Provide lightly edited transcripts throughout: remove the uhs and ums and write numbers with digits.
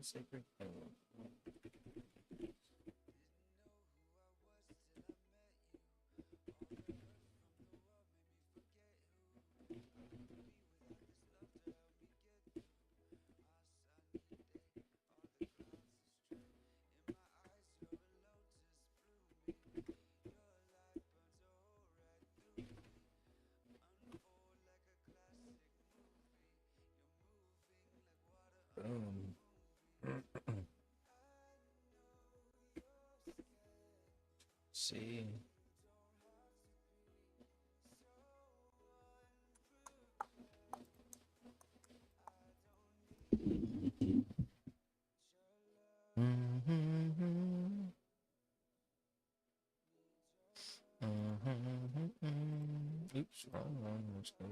Sacred thing. Boom. See. Oops, wrong one. Let's go.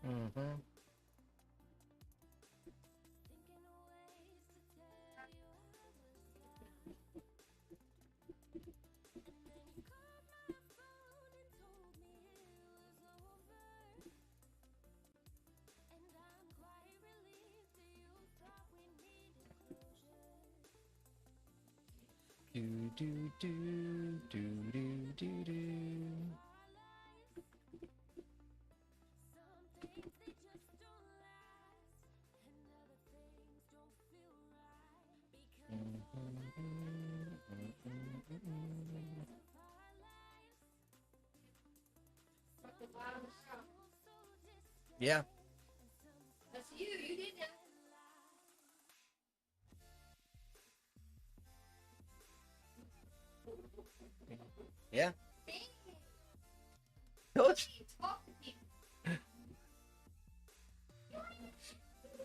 Mm-hmm. Do do do do do do do. Yeah. That's you. You did that. Yeah. Talk to people.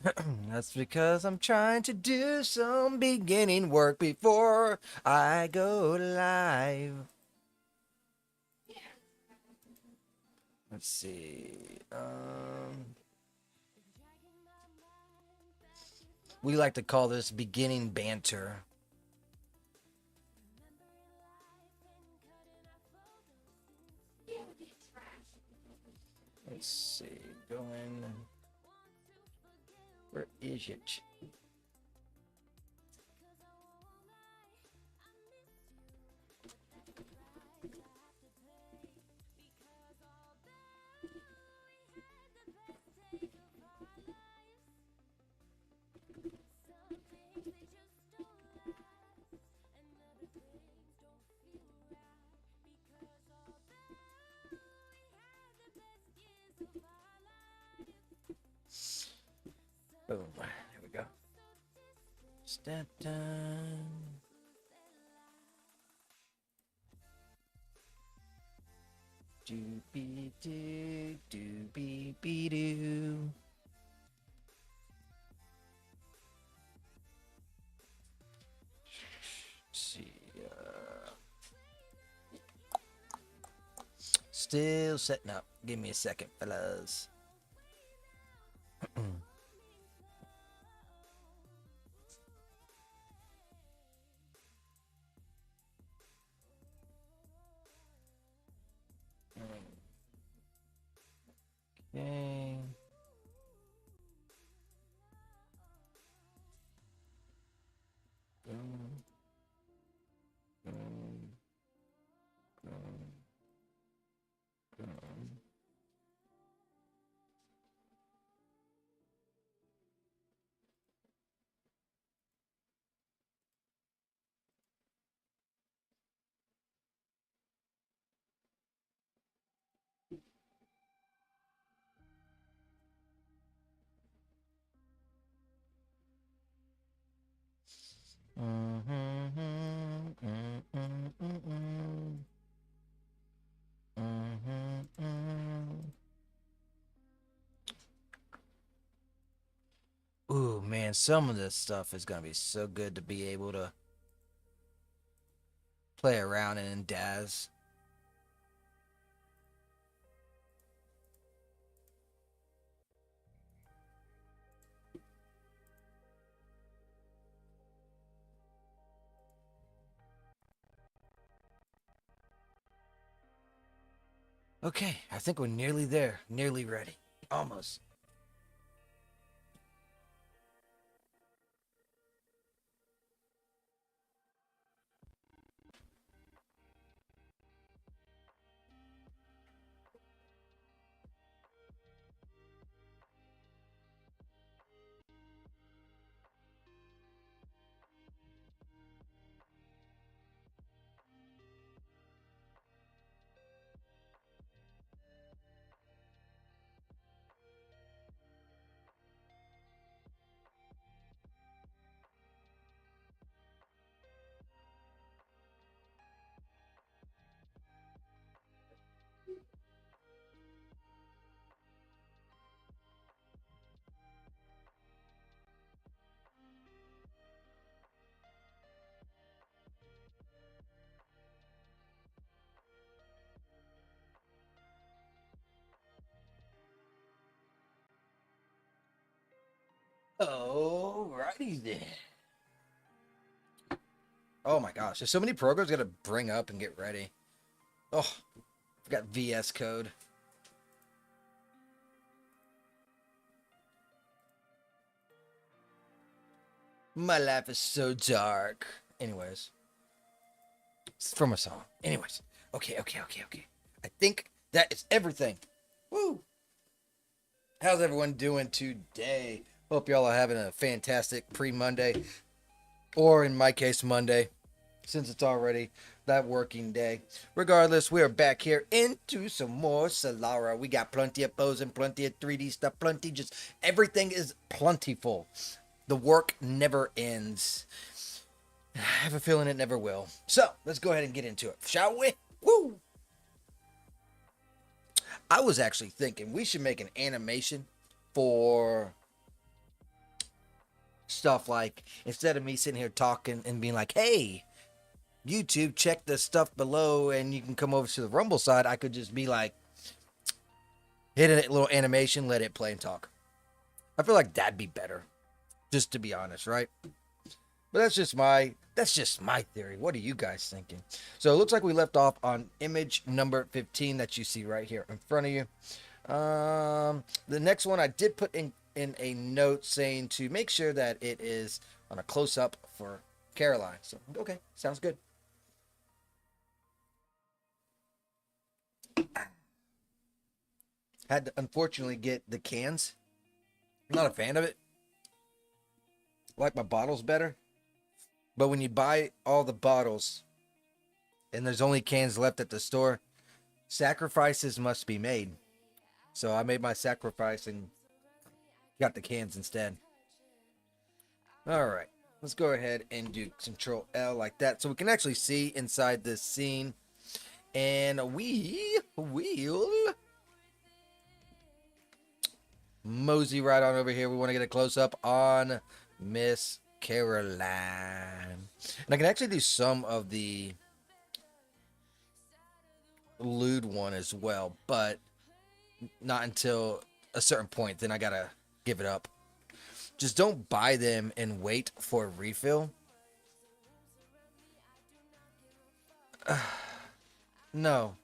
That's because I'm trying to do some beginning work before I go live. Let's see. We like to call this beginning banter. Let's see. Going. Where is it? Boom. There we go. Step down. Doobie doo, doobie bee doo. See. Still setting up. Give me a second, fellas. Okay. Boom. Boom. Boom. Boom. Ooh, man, some of this stuff is gonna be so good to be able to play around in Daz. Okay, I think we're nearly there. Nearly ready. Almost. Alrighty then. Oh my gosh, there's so many programs I gotta bring up and get ready. Oh, forgot VS Code. My life is so dark. Anyways, it's from a song. Anyways, okay. I think that is everything. Woo! How's everyone doing today? Hope y'all are having a fantastic pre-Monday, or in my case, Monday, since it's already that working day. Regardless, we are back here into some more Selara. We got plenty of pose and plenty of 3D stuff, plenty, just everything is plentiful. The work never ends. I have a feeling it never will. So, let's go ahead and get into it, shall we? Woo! I was actually thinking we should make an animation for stuff like, instead of me sitting here talking and being like, hey, YouTube, check the stuff below and you can come over to the Rumble side, I could just be like, hit a little animation, let it play and talk. I feel like that'd be better, just to be honest, right? But that's just my theory. What are you guys thinking? So it looks like we left off on image number 15 that you see right here in front of you. The next one I did put in a note saying to make sure that it is on a close-up for Caroline. So, okay, sounds good. Had to unfortunately get the cans. I'm not a fan of it. I like my bottles better. But when you buy all the bottles and there's only cans left at the store, sacrifices must be made. So I made my sacrifice and got the cans instead. All right, let's go ahead and do Control L like that so we can actually see inside this scene. And we will mosey right on over here. We want to get a close up on Miss Caroline. And I can actually do some of the lewd one as well, but not until a certain point. Then I gotta give it up. Just don't buy them and wait for a refill. No.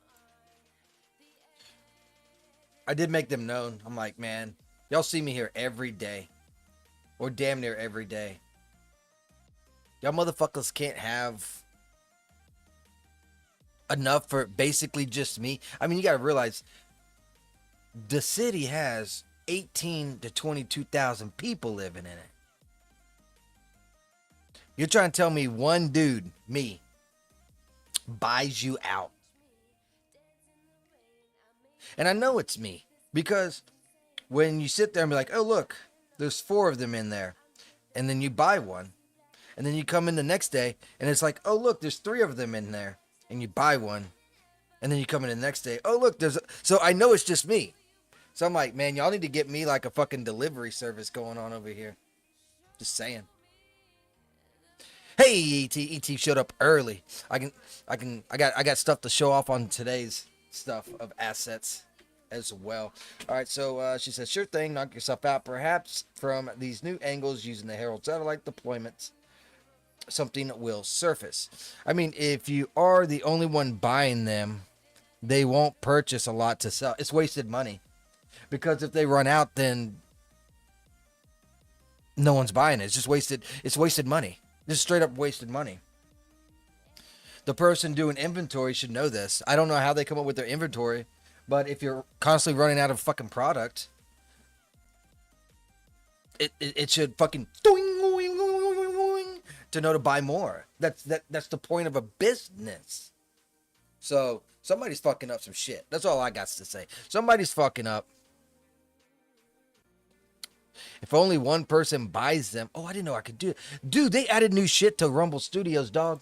I did make them known. I'm like, man, y'all see me here every day. Or damn near every day. Y'all motherfuckers can't have enough for basically just me. I mean, you gotta realize the city has 18 to 22,000 people living in it. You're trying to tell me one dude, me, buys you out. And I know it's me because when you sit there and be like, oh, look, there's 4 of them in there. And then you buy one. And then you come in the next day and it's like, oh, look, there's 3 of them in there. And you buy one. And then you come in the next day. Oh, look, so I know it's just me. So I'm like, man, y'all need to get me like a fucking delivery service going on over here. Just saying. Hey, ET showed up early. I got stuff to show off on today's stuff of assets as well. All right, so she says, sure thing, knock yourself out. Perhaps from these new angles using the Herald satellite deployments, something will surface. I mean, if you are the only one buying them, they won't purchase a lot to sell. It's wasted money. Because if they run out, then no one's buying it. It's just wasted. It's wasted money. Just straight up wasted money. The person doing inventory should know this. I don't know how they come up with their inventory, but if you're constantly running out of fucking product, it should fucking to know to buy more. That's the point of a business. So somebody's fucking up some shit. That's all I got to say. Somebody's fucking up. If only one person buys them. Oh, I didn't know I could do it. Dude, they added new shit to Rumble Studios, dog.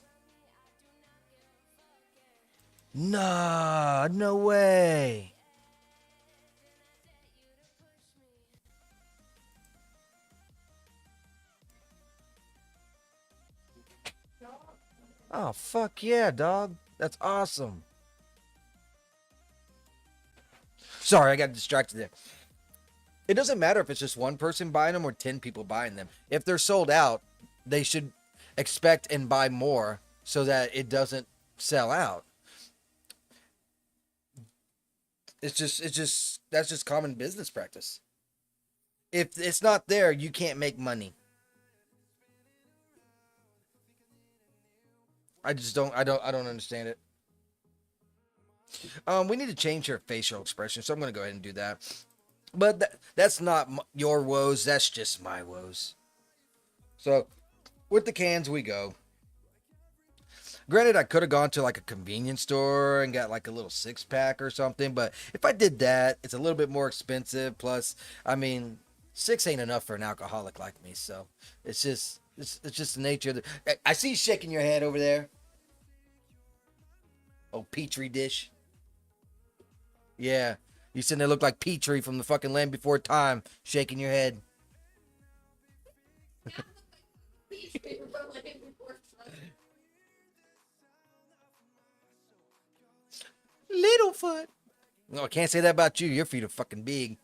Nah, no way. Oh, fuck yeah, dog. That's awesome. Sorry, I got distracted there. It doesn't matter if it's just one person buying them or 10 people buying them. If they're sold out, they should expect and buy more so that it doesn't sell out. It's just that's just common business practice. If it's not there, you can't make money. I don't understand it. We need to change her facial expression, so I'm gonna go ahead and do that. But that's not your woes. That's just my woes. So, with the cans we go. Granted, I could have gone to like a convenience store and got like a little 6-pack or something. But if I did that, it's a little bit more expensive. Plus, I mean, 6 ain't enough for an alcoholic like me. So, it's just the nature of the... I see you shaking your head over there. Oh, Petri dish. Yeah. You sitting there look like Petri from the fucking Land Before Time, shaking your head. teach me to run like before Sunday. Littlefoot. No, I can't say that about you. Your feet are fucking big.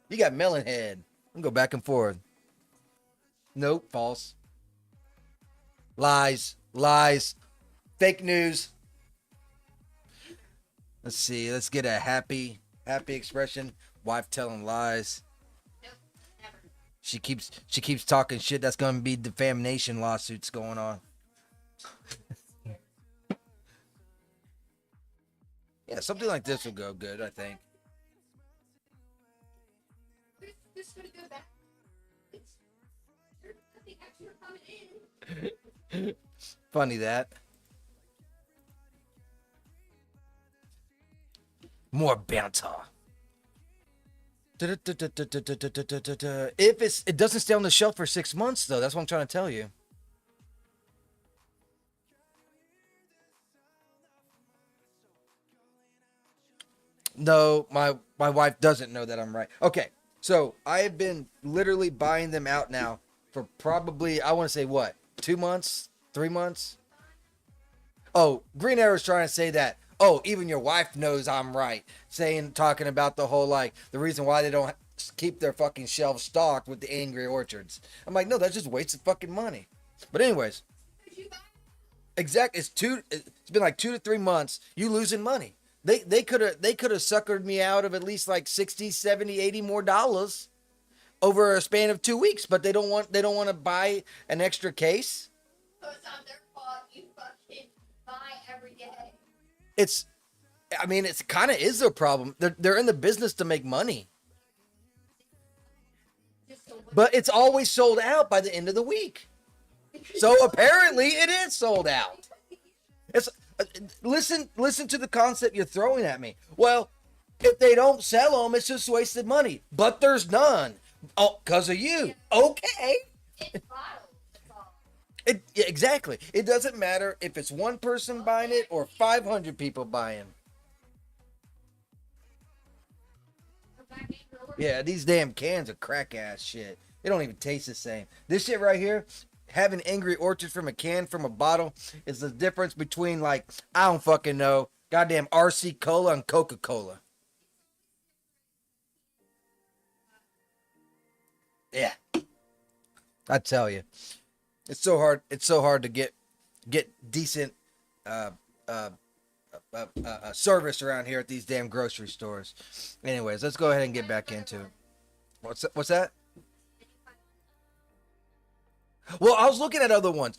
You got melon head. I'm go back and forth. Nope, false. Lies, lies, fake news. Let's see. Let's get a happy expression. Wife telling lies. Nope, never. She keeps talking shit. That's gonna be defamation lawsuits going on. Yeah, something like this will go good, I think. This gonna go back. There's nothing extra coming in. Funny that. More banter. If it doesn't stay on the shelf for 6 months though, that's what I'm trying to tell you. No, my wife doesn't know that I'm right. Okay, so I have been literally buying them out now for probably, I want to say what, 2 months, 3 months. Oh, Green Arrow's trying to say that. Oh, even your wife knows I'm right. Talking about the whole like the reason why they don't keep their fucking shelves stocked with the Angry Orchards. I'm like, no, that's just wasted fucking money. But anyways, Did you buy? exact. It's been like 2 to 3 months. You losing money. They could have suckered me out of at least like 60, 70, 80 more dollars over a span of 2 weeks, but they don't want to buy an extra case. So it's not their fault. You fucking buy every day. It's kind of is their problem. They're in the business to make money, Just so but it's always sold out by the end of the week. So apparently it is sold out. It's listen to the concept you're throwing at me. Well, if they don't sell them, it's just wasted money. But there's none. Oh, because of you. Okay. It's bottles. That's all. Yeah, exactly. It doesn't matter if it's one person buying it or 500 people buying. Go back in your order. Yeah, these damn cans are crack ass shit. It don't even taste the same. This shit right here, having Angry Orchard from a can from a bottle is the difference between like, I don't fucking know, goddamn RC Cola and Coca-Cola. Yeah. I tell you. It's so hard to get decent service around here at these damn grocery stores. Anyways, let's go ahead and get back into it. What's that? Well, I was looking at other ones.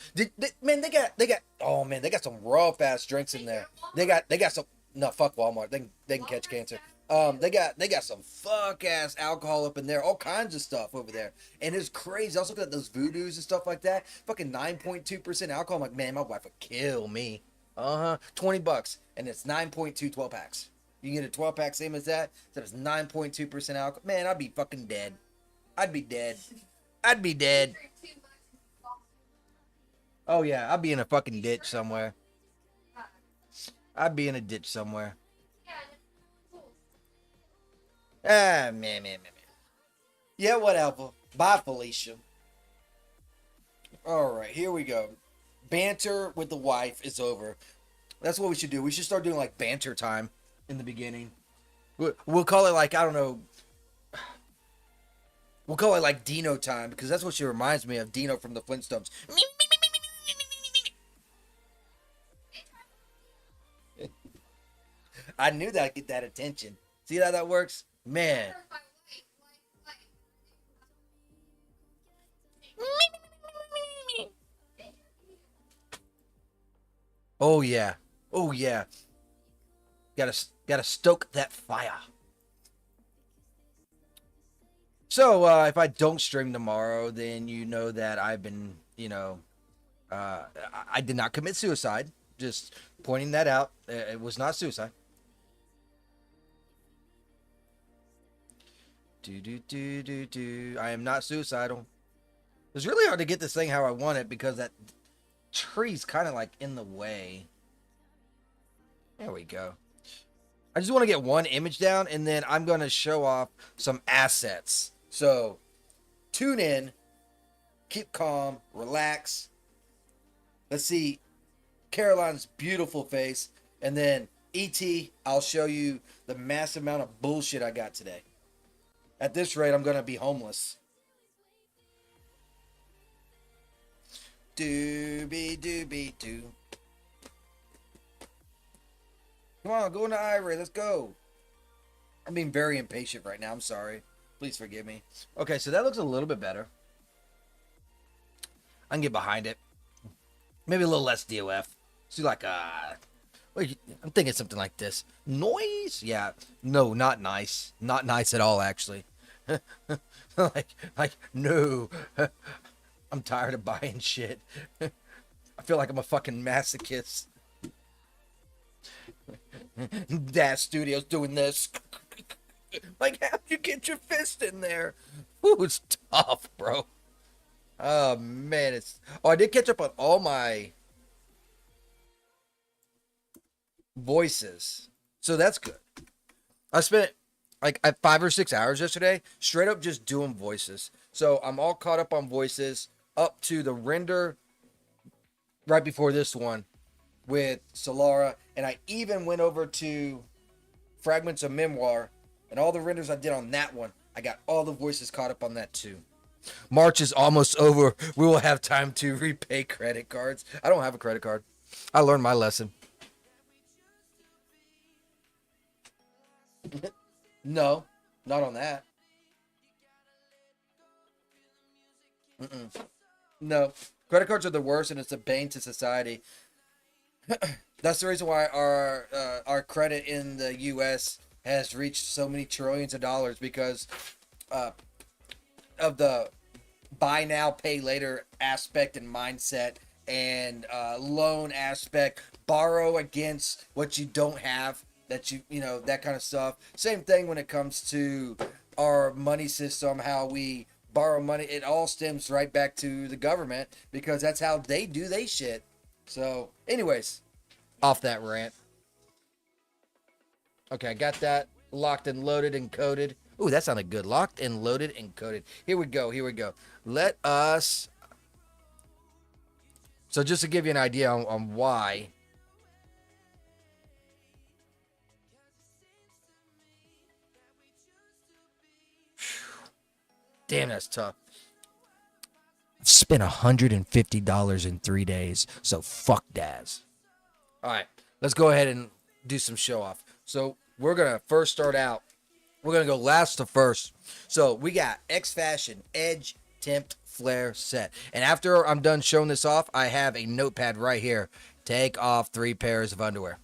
Man, they got some rough ass drinks in there. They got some. No, fuck Walmart. They can catch cancer. They got some fuck ass alcohol up in there, all kinds of stuff over there, and it's crazy. I was looking at those voodoos and stuff like that. Fucking 9.2% alcohol. I'm like, man, my wife would kill me. $20, and it's 9.2 12 packs. You can get a 12 pack same as that. So it's 9.2% alcohol. Man, I'd be fucking dead. I'd be dead. Drink too much. Oh yeah, I'd be in a fucking ditch somewhere. I'd be in a ditch somewhere. Yeah, and Ah, man. Yeah, whatever. Bye, Felicia. All right, here we go. Banter with the wife is over. That's what we should do. We should start doing like banter time in the beginning. We'll call it like, I don't know. We'll call it like Dino time because that's what she reminds me of. Dino from the Flintstones. I knew that I'd get that attention. See how that works? Man. Oh yeah. Oh yeah. Gotta stoke that fire. So if I don't stream tomorrow, then you know that I've been, I did not commit suicide. Just pointing that out. It was not suicide. I am not suicidal. It's really hard to get this thing how I want it because that tree's kind of like in the way. There we go. I just want to get one image down and then I'm going to show off some assets. So tune in keep calm, relax. Let's see Caroline's beautiful face, and then ET, I'll show you the massive amount of bullshit I got today. At this rate, I'm gonna be homeless. Doobie doobie doo. Come on, go into Ivory. Let's go. I'm being very impatient right now. I'm sorry. Please forgive me. Okay, so that looks a little bit better. I can get behind it. Maybe a little less DOF. So like, wait, I'm thinking something like this. Noise? Yeah. No, not nice. Not nice at all, actually. like, no. I'm tired of buying shit. I feel like I'm a fucking masochist. Dad Studios doing this. Like, how'd you get your fist in there? Ooh, it's tough, bro. Oh, man. I did catch up on all my voices. So that's good. I spent like 5 or 6 hours yesterday straight up just doing voices. So I'm all caught up on voices up to the render right before this one with Selara. And I even went over to Fragments of Memoir, and all the renders I did on that one, I got all the voices caught up on that too. March is almost over. We will have time to repay credit cards. I don't have a credit card. I learned my lesson. No, not on that. Mm-mm. No, credit cards are the worst, and it's a bane to society. That's the reason why our credit in the U.S. has reached so many trillions of dollars, because of the buy now pay later aspect and mindset, and loan aspect, borrow against what you don't have, that you know, that kind of stuff. Same thing when it comes to our money system, how we borrow money. It all stems right back to the government, because that's how they do they shit. So anyways, off that rant. Okay, I got that locked and loaded and coded. Ooh, that sounded good. Locked and loaded and coded. Here we go. Here we go. Let us. So just to give you an idea on why. Damn, that's tough. I've spent $150 in 3 days. So fuck Daz. All right, let's go ahead and do some show off. So we're gonna first start out. We're gonna go last to first. So we got X Fashion Edge Tempt Flare set. And after I'm done showing this off, I have a notepad right here. Take off 3 pairs of underwear.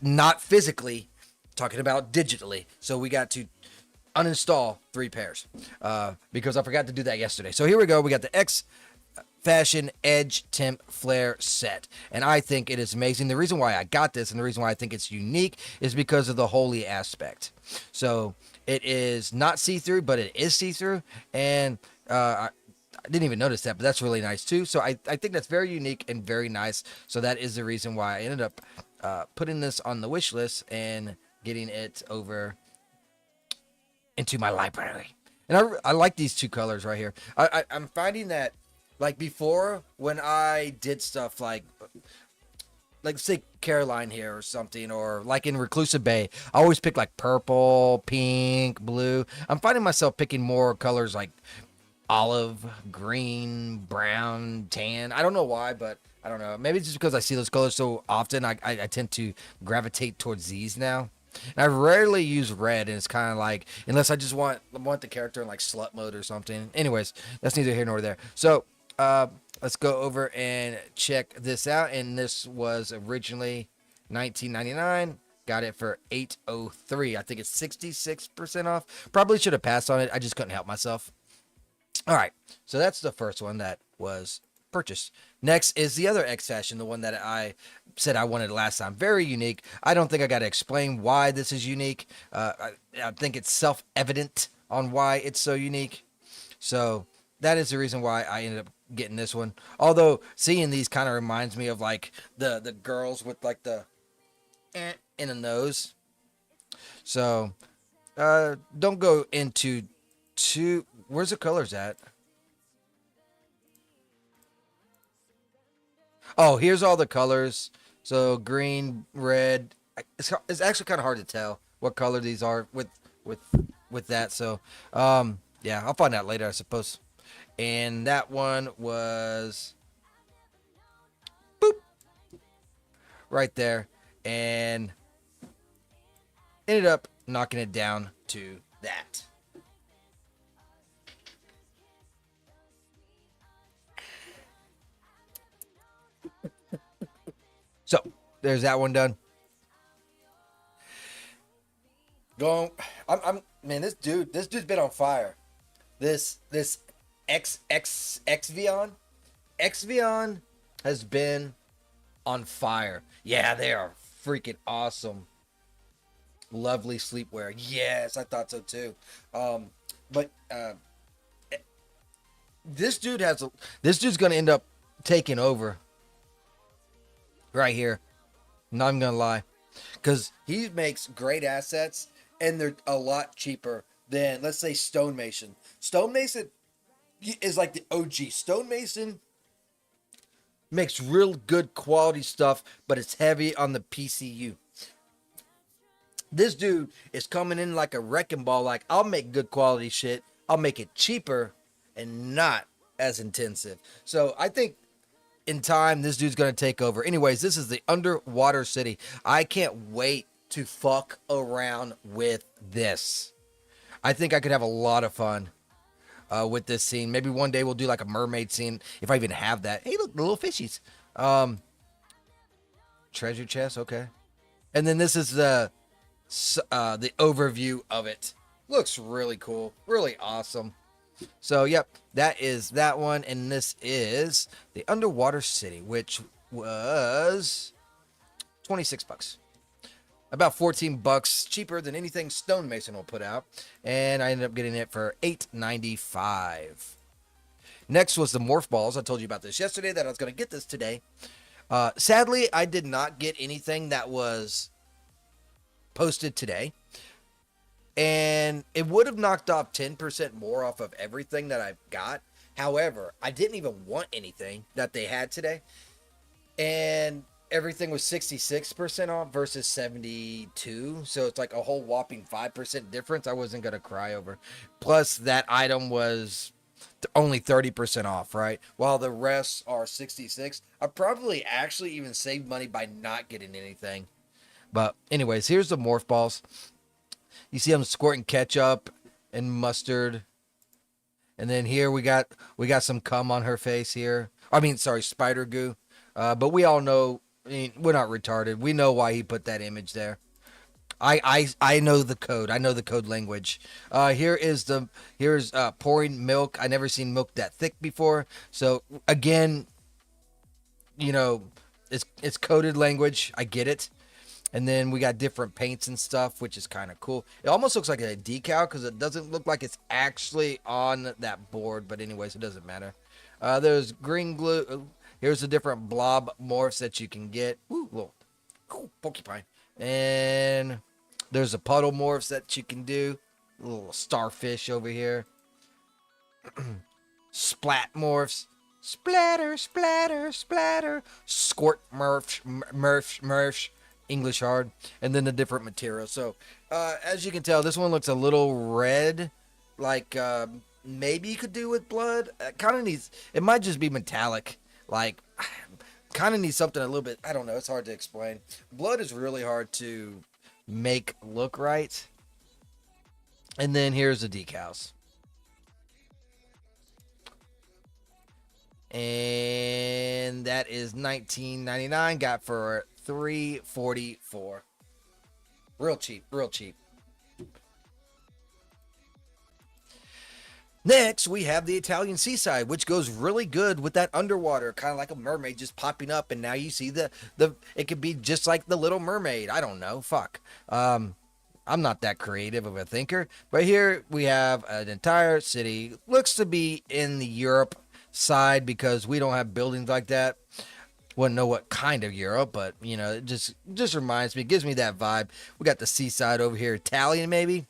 Not physically, talking about digitally. So we got to uninstall 3 pairs because I forgot to do that yesterday. So here we go. We got the X Fashion Edge Temp Flare set, and I think it is amazing. The reason why I got this and the reason why I think it's unique is because of the holy aspect. So it is not see-through, but it is see-through, and I didn't even notice that, but that's really nice too. So I think that's very unique and very nice. So that is the reason why I ended up putting this on the wish list and getting it over into my library. And I like these 2 colors right here. I'm finding that, like before, when I did stuff like say Caroline here or something, or like in Reclusive Bay, I always pick like purple, pink, blue. I'm finding myself picking more colors like olive, green, brown, tan. I don't know why, but I don't know. Maybe it's just because I see those colors so often. I tend to gravitate towards these now. And I rarely use red, and it's kind of like, unless I just want the character in like slut mode or something. Anyways, that's neither here nor there. So let's go over and check this out. And this was originally $19.99. Got it for $8.03. I think it's 66% off. Probably should have passed on it. I just couldn't help myself. All right, so that's the first one that was purchased. Next is the other X Fashion, the one that I said I wanted last time. Very unique. I don't think I got to explain why this is unique. I think it's self-evident on why it's so unique. So that is the reason why I ended up getting this one. Although seeing these kind of reminds me of like the girls with like the in the nose. So don't go into too. Where's the colors at? Oh, here's all the colors. So green, red. It's actually kind of hard to tell what color these are with with that. So, yeah, I'll find out later, I suppose. And that one was boop right there, and ended up knocking it down to that. So there's that one done. Going, I'm man, this dude's been on fire. This Xvion Xvion has been on fire. Yeah, they are freaking awesome. Lovely sleepwear. Yes, I thought so too. But this dude's gonna end up taking over right here. Not even gonna lie, because he makes great assets and they're a lot cheaper than, let's say, Stonemason. Stonemason is like the OG. Stonemason makes real good quality stuff, but it's heavy on the PCU. This dude is coming in like a wrecking ball. Like, I'll make good quality shit. I'll make it cheaper and not as intensive. So I think in time, this dude's going to take over. Anyways, this is the Underwater City. I can't wait to fuck around with this. I think I could have a lot of fun with this scene. Maybe one day we'll do like a mermaid scene if I even have that. Hey, look, the little fishies. Treasure chest, okay. And then this is the overview of it. Looks really cool, really awesome. So, yep, that is that one, and this is the Underwater City, which was $26. About $14 cheaper than anything Stonemason will put out, and I ended up getting it for $8.95. Next was the Morph Balls. I told you about this yesterday, that I was going to get this today. Sadly, I did not get anything that was posted today. And it would have knocked off 10% more off of everything that I've got. However, I didn't even want anything that they had today. And everything was 66% off versus 72. So it's like a whole whopping 5% difference I wasn't going to cry over. Plus, that item was only 30% off, right? While the rest are 66. I probably actually even saved money by not getting anything. But anyways, here's the Morph Balls. You see them squirting ketchup and mustard. And then here we got some cum on her face here. I mean, sorry, spider goo. But we all know, I mean, we're not retarded. We know why he put that image there. I know the code. I know the code language. Here's pouring milk. I never seen milk that thick before. So again, you know, it's coded language. I get it. And then we got different paints and stuff, which is kind of cool. It almost looks like a decal because it doesn't look like it's actually on that board. But anyways, it doesn't matter. There's green glue. Here's the different blob morphs that you can get. Ooh, little cool porcupine. And there's a puddle morphs that you can do. A little starfish over here. Splat morphs. Splatter, splatter, splatter. Squirt morphs. English hard, and then the different materials. So as you can tell, this one looks a little red, like maybe you could do with blood. Kind of needs, it might just be metallic, like kind of needs something a little bit, I don't know, it's hard to explain. Blood is really hard to make look right. And then here's the decals, and that is $19.99. Got for $3.44. Real cheap, real cheap. Next, we have the Italian seaside, which goes really good with that underwater, kind of like a mermaid just popping up, and now you see the it could be just like the Little Mermaid. I don't know, fuck. I'm not that creative of a thinker, but here we have an entire city. Looks to be in the Europe side because we don't have buildings like that. Wouldn't know what kind of Europe, but you know, it just reminds me, gives me that vibe. We got the seaside over here, Italian maybe.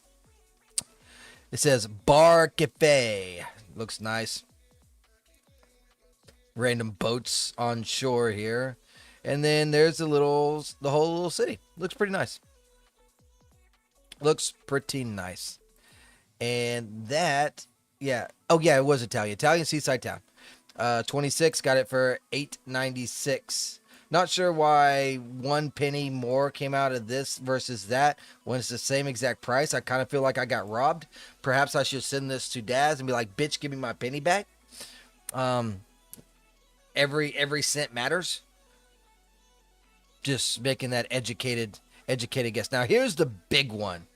It says Bar Cafe. Looks nice. random boats on shore here. And then there's the whole little city. Looks pretty nice. Looks pretty nice. And that, yeah. Oh yeah, it was Italian seaside town. 26 got it for 8.96. Not sure why 1 penny more came out of this versus that when it's the same exact price. I kind of feel like I got robbed. Perhaps I should send this to Daz and be like, "Bitch, give me my penny back." Every cent matters. Just making that educated guess. Now here's the big one.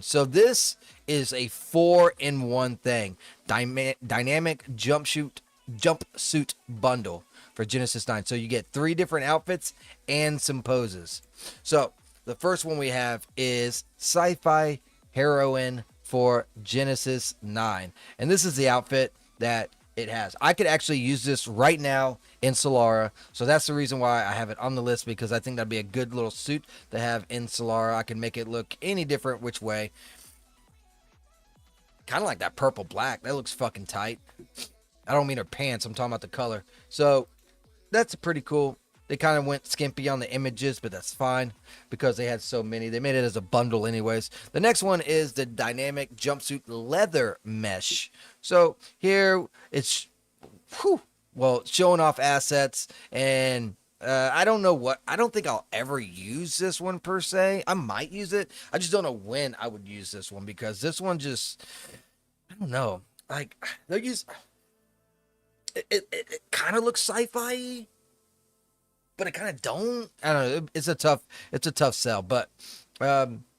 So this is a 4-in-1 thing. Dynamic jumpsuit bundle for Genesis 9. So you get 3 different outfits and some poses. So the first one we have is Sci-Fi Heroine for Genesis 9. And this is the outfit that it has. I could actually use this right now in Selara. So that's the reason why I have it on the list, because I think that'd be a good little suit to have in Selara. I can make it look any different which way. Kind of like that purple black. That looks fucking tight. I don't mean her pants. I'm talking about the color. So that's pretty cool. They kind of went skimpy on the images, but that's fine because they had so many. They made it as a bundle anyways. The next one is the dynamic jumpsuit leather mesh. So here it's, showing off assets. And I don't think I'll ever use this one per se. I might use it. I just don't know when I would use this one, because this one just, I don't know. Like, they'll use, it kind of looks sci-fi, but it kind of don't. I don't know. It's a tough sell, but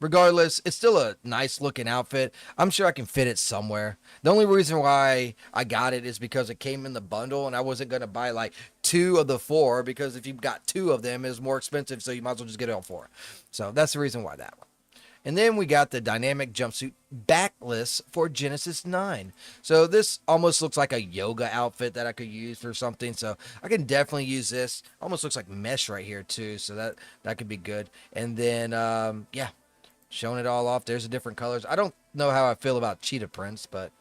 regardless, it's still a nice looking outfit. I'm sure I can fit it somewhere. The only reason why I got it is because it came in the bundle, and I wasn't going to buy like 2 of the 4, because if you've got 2 of them, it's more expensive, so you might as well just get it all 4. So that's the reason why that one. And then we got the dynamic jumpsuit backless for Genesis 9. So this almost looks like a yoga outfit that I could use for something. So I can definitely use this. Almost looks like mesh right here too. So that could be good. And then, showing it all off. There's the different colors. I don't know how I feel about cheetah prints, but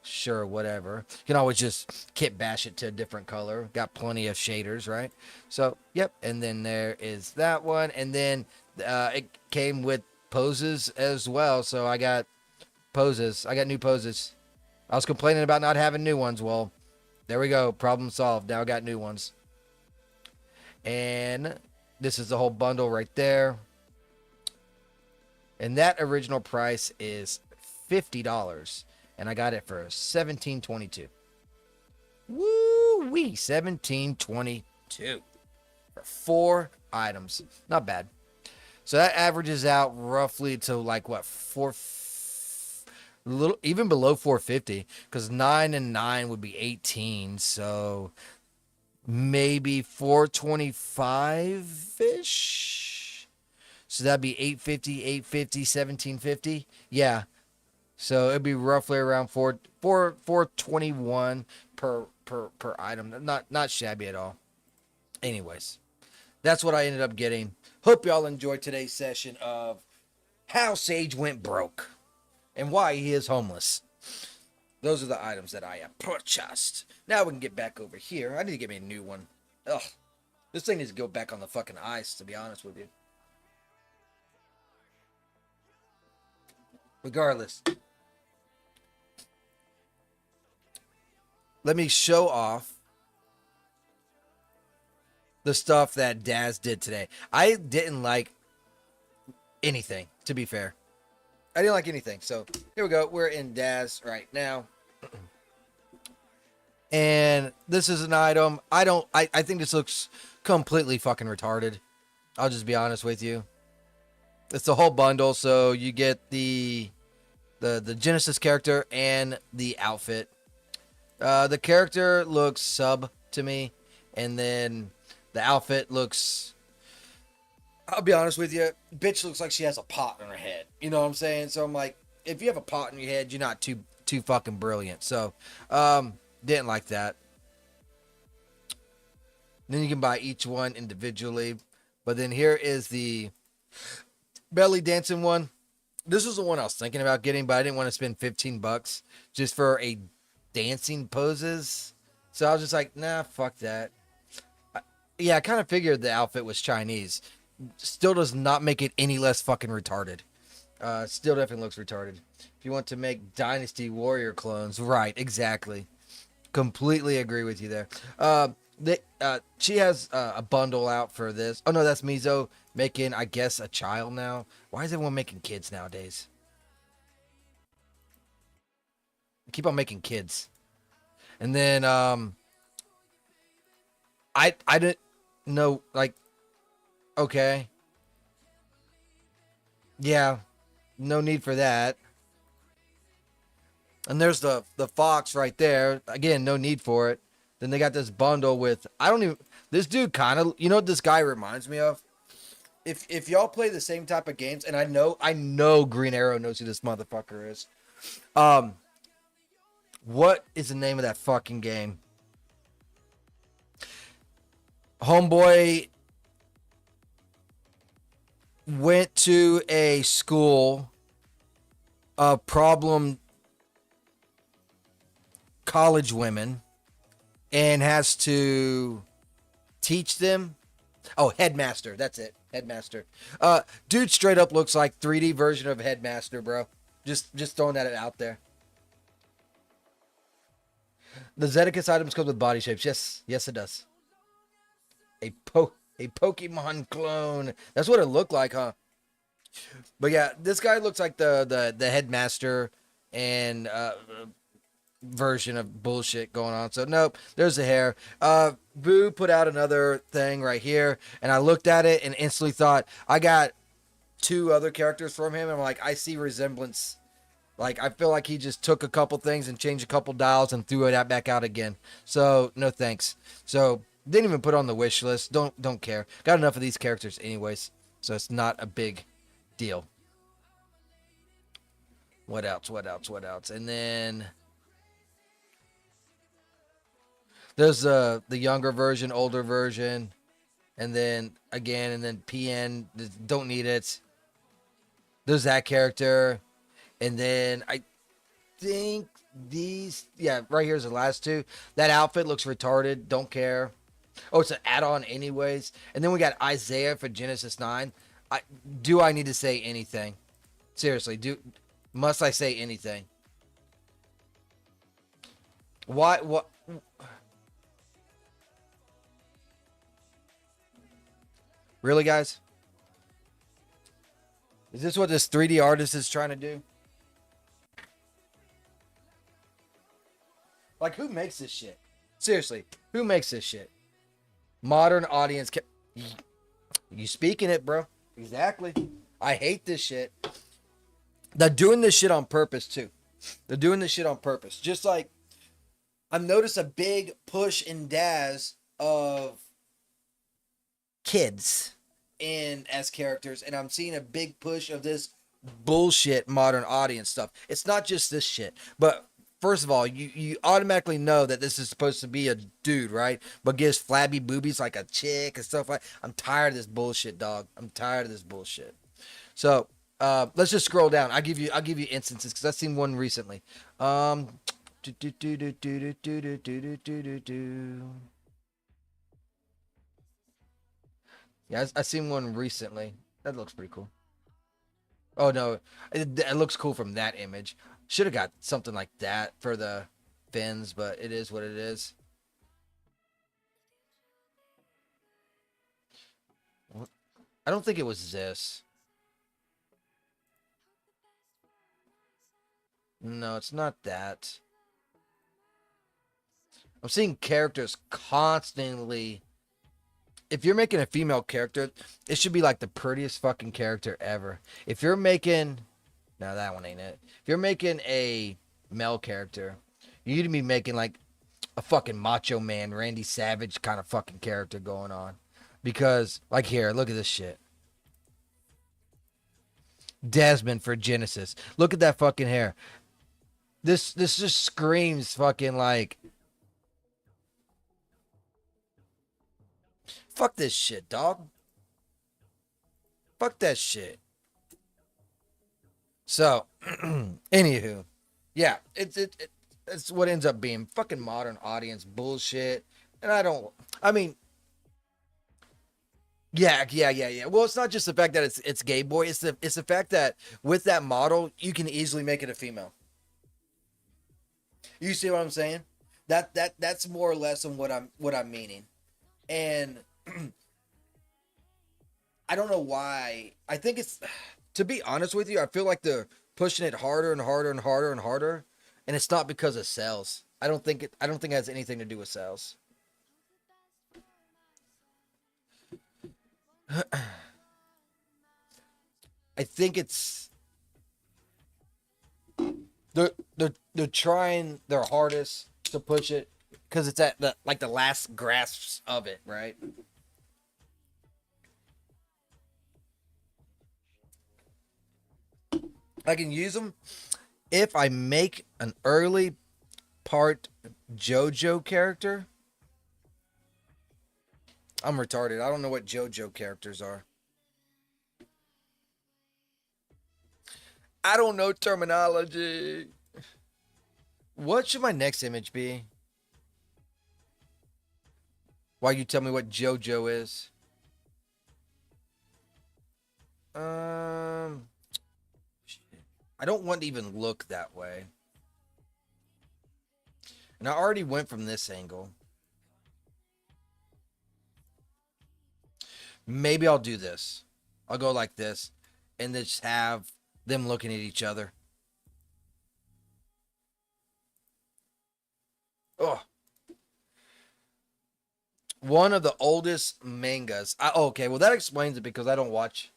sure, whatever. You can always just kit bash it to a different color. Got plenty of shaders, right? So, yep. And then there is that one. And then it came with poses as well. So I got poses. I got new poses. I was complaining about not having new ones. Well, there we go. Problem solved. Now I got new ones. And this is the whole bundle right there. And that original price is $50. And I got it for $17.22. Woo-wee. $17.22 for 4 items. Not bad. So that averages out roughly to like what, even below 450, because 9 and 9 would be 18. So maybe 425 ish. So that'd be 850, 1750. Yeah. So it'd be roughly around 421 per item. Not shabby at all. Anyways, that's what I ended up getting. Hope y'all enjoyed today's session of how Sage went broke and why he is homeless. Those are the items that I have purchased. Now we can get back over here. I need to get me a new one. Ugh. This thing needs to go back on the fucking ice, to be honest with you. Regardless, let me show off the stuff that Daz did today. I didn't like anything, to be fair. I didn't like anything. So here we go. We're in Daz right now. And this is an item. I think this looks completely fucking retarded. I'll just be honest with you. It's the whole bundle. So you get the Genesis character and the outfit. The character looks sub to me. And then the outfit looks, I'll be honest with you, bitch looks like she has a pot in her head. You know what I'm saying? So I'm like, if you have a pot in your head, you're not too fucking brilliant. So, didn't like that. Then you can buy each one individually. But then here is the belly dancing one. This was the one I was thinking about getting, but I didn't want to spend $15 just for a dancing poses. So I was just like, nah, fuck that. Yeah, I kind of figured the outfit was Chinese. Still does not make it any less fucking retarded. Still definitely looks retarded. If you want to make Dynasty Warrior clones, right, exactly. Completely agree with you there. She has a bundle out for this. Oh no, that's Mizo making, I guess, a child now. Why is everyone making kids nowadays? Keep on making kids. And then I didn't know, like, okay, yeah, no need for that. And there's the fox right there. Again, no need for it. Then they got this bundle with, I don't even, this dude kind of, you know what this guy reminds me of? If y'all play the same type of games, and I know Green Arrow knows who this motherfucker is. Um, what is the name of that fucking game? Homeboy went to a school of problem college women and has to teach them. Oh, Headmaster. That's it. Headmaster. Dude straight up looks like 3D version of Headmaster, bro. Just throwing that out there. The Zeticus items come with body shapes. Yes, it does. A Pokemon clone. That's what it looked like, huh? But yeah, this guy looks like the Headmaster and version of bullshit going on. So nope, there's the hair. Boo put out another thing right here, and I looked at it and instantly thought I got two other characters from him. And I'm like, I see resemblance. Like I feel like he just took a couple things and changed a couple dials and threw it back out again. So no thanks. So didn't even put on the wish list. Don't care. Got enough of these characters anyways. So it's not a big deal. What else? What else? What else? And then there's the younger version, older version, and then again, and then PN. Don't need it. There's that character, and then I think these, yeah, right here's the last two. That outfit looks retarded. Don't care. Oh, it's an add-on anyways. And then we got Isaiah for Genesis 9. Do I need to say anything? Seriously, must I say anything? Why? What? Really, guys? Is this what this 3D artist is trying to do? Like, who makes this shit? Seriously, who makes this shit? Modern audience. You speaking it, bro. Exactly. I hate this shit. They're doing this shit on purpose, too. They're doing this shit on purpose. Just like, I've noticed a big push in Daz of kids in as characters, and I'm seeing a big push of this bullshit modern audience stuff. It's not just this shit, but first of all, you automatically know that this is supposed to be a dude, right? But gives flabby boobies like a chick and stuff like. I'm tired of this bullshit, dog. I'm tired of this bullshit. So let's just scroll down. I'll give you instances because I've seen one recently. Yeah, I seen one recently. That looks pretty cool. Oh no, it looks cool from that image. Should have got something like that for the fins, but it is what it is. I don't think it was this. No, it's not that. I'm seeing characters constantly. If you're making a female character, it should be like the prettiest fucking character ever. If you're making, no, that one ain't it. If you're making a male character, you need to be making like a fucking Macho Man, Randy Savage kind of fucking character going on. Because, like here, look at this shit. Desmond for Genesis. Look at that fucking hair. This just screams fucking like, fuck this shit, dog. Fuck that shit. So, anywho, yeah, It's what ends up being fucking modern audience bullshit. And I don't. I mean, yeah. Well, it's not just the fact that it's gay boy. It's the fact that with that model, you can easily make it a female. You see what I'm saying? That's more or less on what I'm meaning. And I don't know why. I think it's, to be honest with you, I feel like they're pushing it harder and harder and harder and harder, and it's not because of sales. I don't think it has anything to do with sales. I think it's they're trying their hardest to push it because it's at the last grasps of it, right? I can use them if I make an early part JoJo character. I'm retarded. I don't know what JoJo characters are. I don't know terminology. What should my next image be? Why you tell me what JoJo is? Um, I don't want to even look that way. And I already went from this angle. Maybe I'll do this. I'll go like this and just have them looking at each other. Oh, one of the oldest mangas. Okay, well that explains it because I don't watch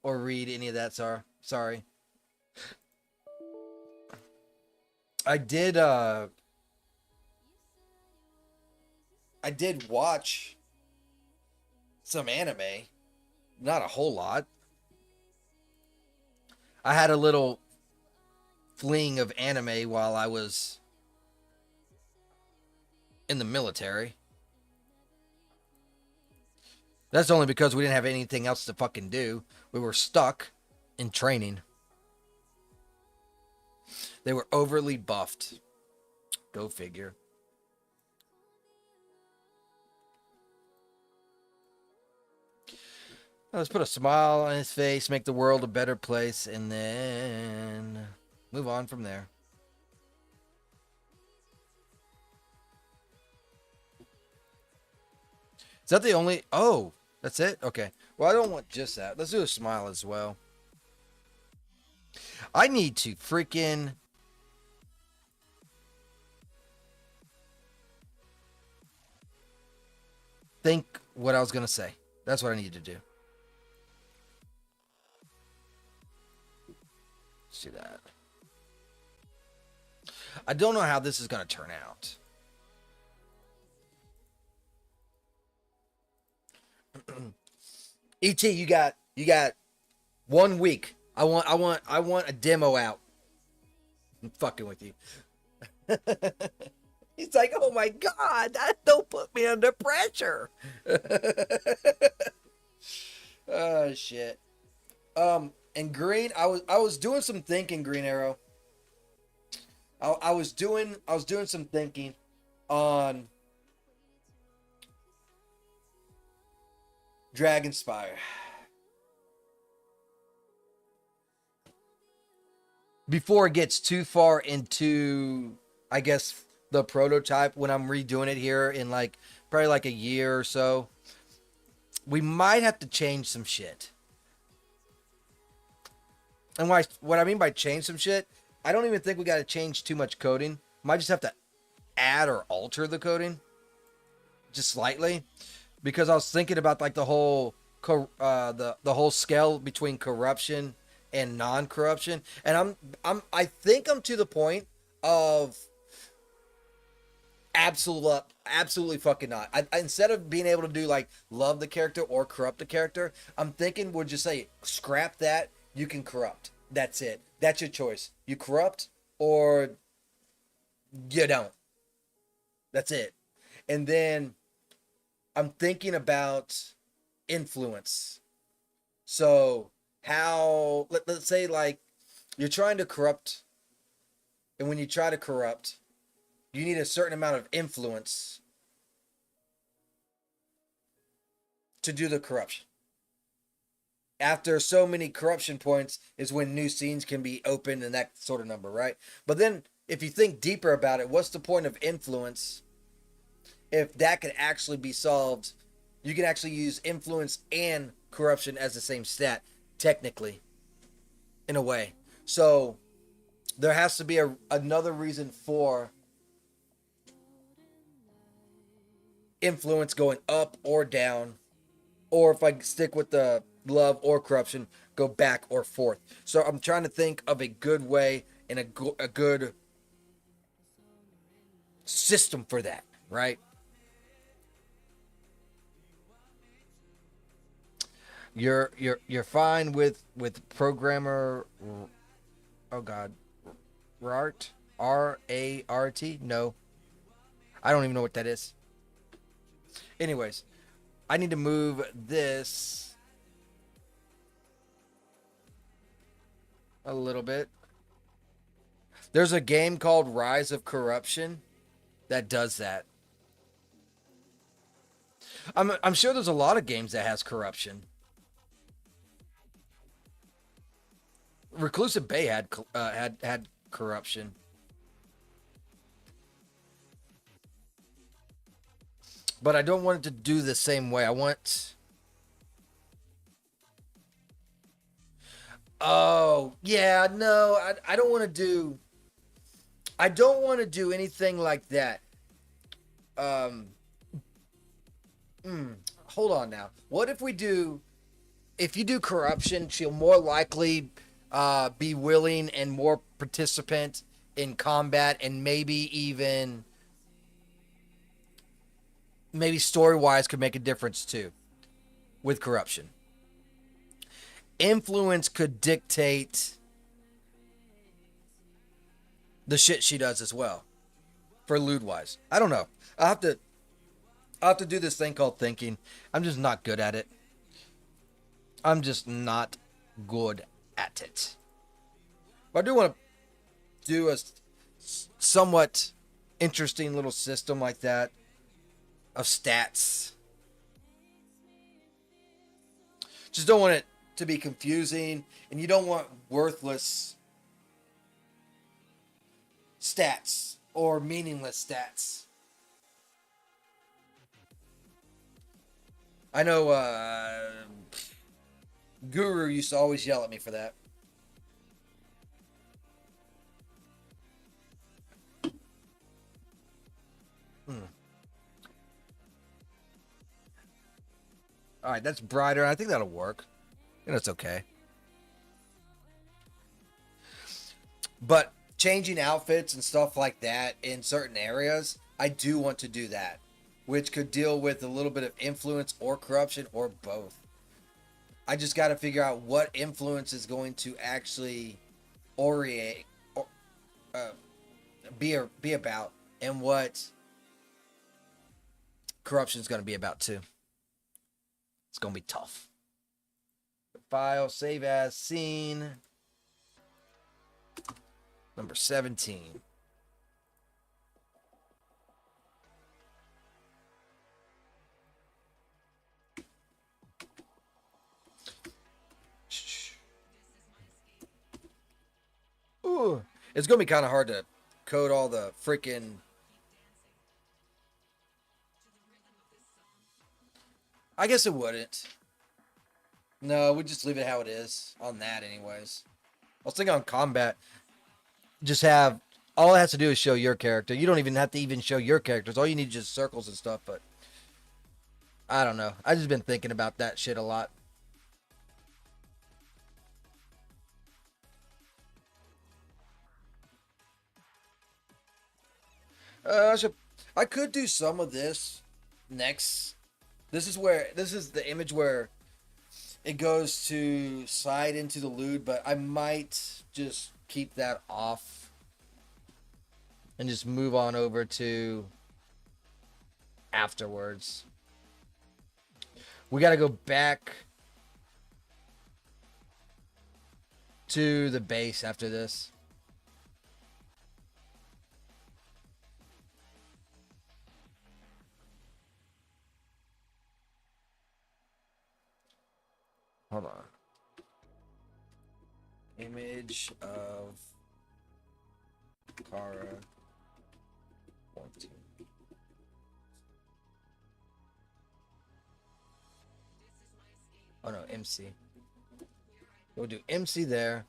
or read any of that. Sorry. I did I did watch some anime, not a whole lot. I had a little fling of anime while I was in the military. That's only because we didn't have anything else to fucking do. We were stuck in training. They were overly buffed. Go figure. Let's put a smile on his face, make the world a better place, and then move on from there. Is that the only... Oh, that's it? Okay. Well, I don't want just that. Let's do a smile as well. I need to freaking... think what I was going to say. That's what I need to do. Let's do that. I don't know how this is going to turn out. ET, you got 1 week. I want a demo out. I'm fucking with you. He's like, oh my god, don't put me under pressure. Oh shit. And Green, I was doing some thinking, Green Arrow. I was doing some thinking on Dragonspire. Before it gets too far into, I guess, the prototype, when I'm redoing it here in like probably like a year or so, we might have to change some shit. And what I mean by change some shit, I don't even think we got to change too much coding. Might just have to add or alter the coding just slightly, because I was thinking about like the whole the whole scale between corruption and non-corruption, and I think I'm to the point of absolutely fucking not. Instead of being able to do like love the character or corrupt the character, I'm thinking we'll just say scrap that. You can corrupt. That's it. That's your choice. You corrupt or you don't. That's it. And then I'm thinking about influence. So let's say like you're trying to corrupt, and when you try to corrupt, you need a certain amount of influence to do the corruption. After so many corruption points is when new scenes can be opened and that sort of number, right? But then if you think deeper about it, what's the point of influence if that could actually be solved? You can actually use influence and corruption as the same stat, technically, in a way. So there has to be another reason for influence going up or down, or if I stick with the love or corruption, go back or forth. So I'm trying to think of a good way and a good system for that, right? You're fine with programmer. Oh God, Rart, Rart? No, I don't even know what that is. Anyways, I need to move this a little bit. There's a game called Rise of Corruption that does that. I'm sure there's a lot of games that has corruption. Reclusive Bay had corruption, but I don't want it to do the same way. I want. Oh yeah, no, I don't want to do. I don't want to do anything like that. Um, hold on now. What if we do? If you do corruption, she'll more likely be willing and more participant in combat, and maybe story wise could make a difference too with corruption. Influence could dictate the shit she does as well for loot wise. I don't know. I'll have to do this thing called thinking. I'm just not good at it. I'm just not good at it. But I do want to do a somewhat interesting little system like that of stats. Just don't want it to be confusing, and you don't want worthless stats or meaningless stats. I know Guru used to always yell at me for that. All right, that's brighter. I think that'll work. And it's okay. But changing outfits and stuff like that in certain areas, I do want to do that, which could deal with a little bit of influence or corruption or both. I just got to figure out what influence is going to actually orient or be about, and what corruption is going to be about too. It's going to be tough. File, save as, scene. Number 17. Ooh, it's going to be kind of hard to code all the freaking... I guess it wouldn't. No, we just leave it how it is on that anyways. I was thinking on combat, just have, all it has to do is show your character. You don't even have to even show your characters. All you need is just circles and stuff, but I don't know. I just been thinking about that shit a lot. I could do some of this next. This is the image where it goes to slide into the loot, but I might just keep that off and just move on over to afterwards. We got to go back to the base after this. Hold on. Image of Kara 14. Oh no, MC. We'll do MC there.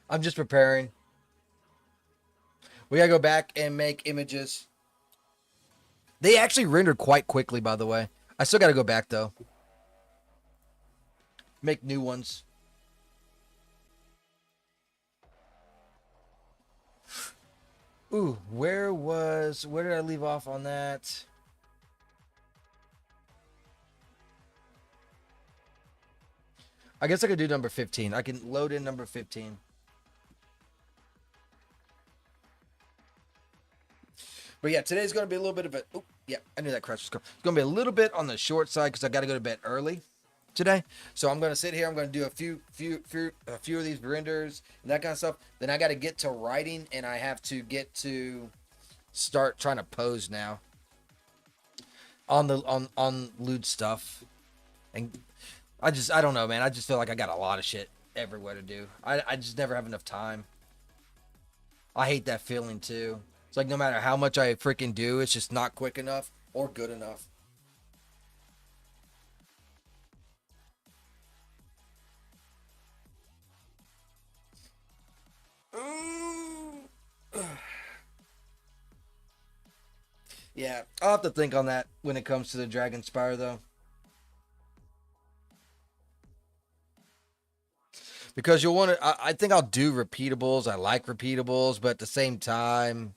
I'm just preparing. We gotta go back and make images. They actually rendered quite quickly, by the way. I still gotta go back though. Make new ones. Ooh, where did I leave off on that? I guess I could do number 15. I can load in number 15. But yeah, today's going to be a little bit of a... Oh, yeah, I knew that crash was coming. It's going to be a little bit on the short side because I got to go to bed early today. So I'm going to sit here. I'm going to do a few of these renders and that kind of stuff. Then I got to get to writing, and I have to get to start trying to pose now on the on lewd stuff. And I don't know, man. I just feel like I got a lot of shit everywhere to do. I just never have enough time. I hate that feeling too. It's like no matter how much I freaking do, it's just not quick enough or good enough. Yeah, I'll have to think on that when it comes to the Dragon Spire, though. Because you'll want to, I think I'll do repeatables. I like repeatables, but at the same time,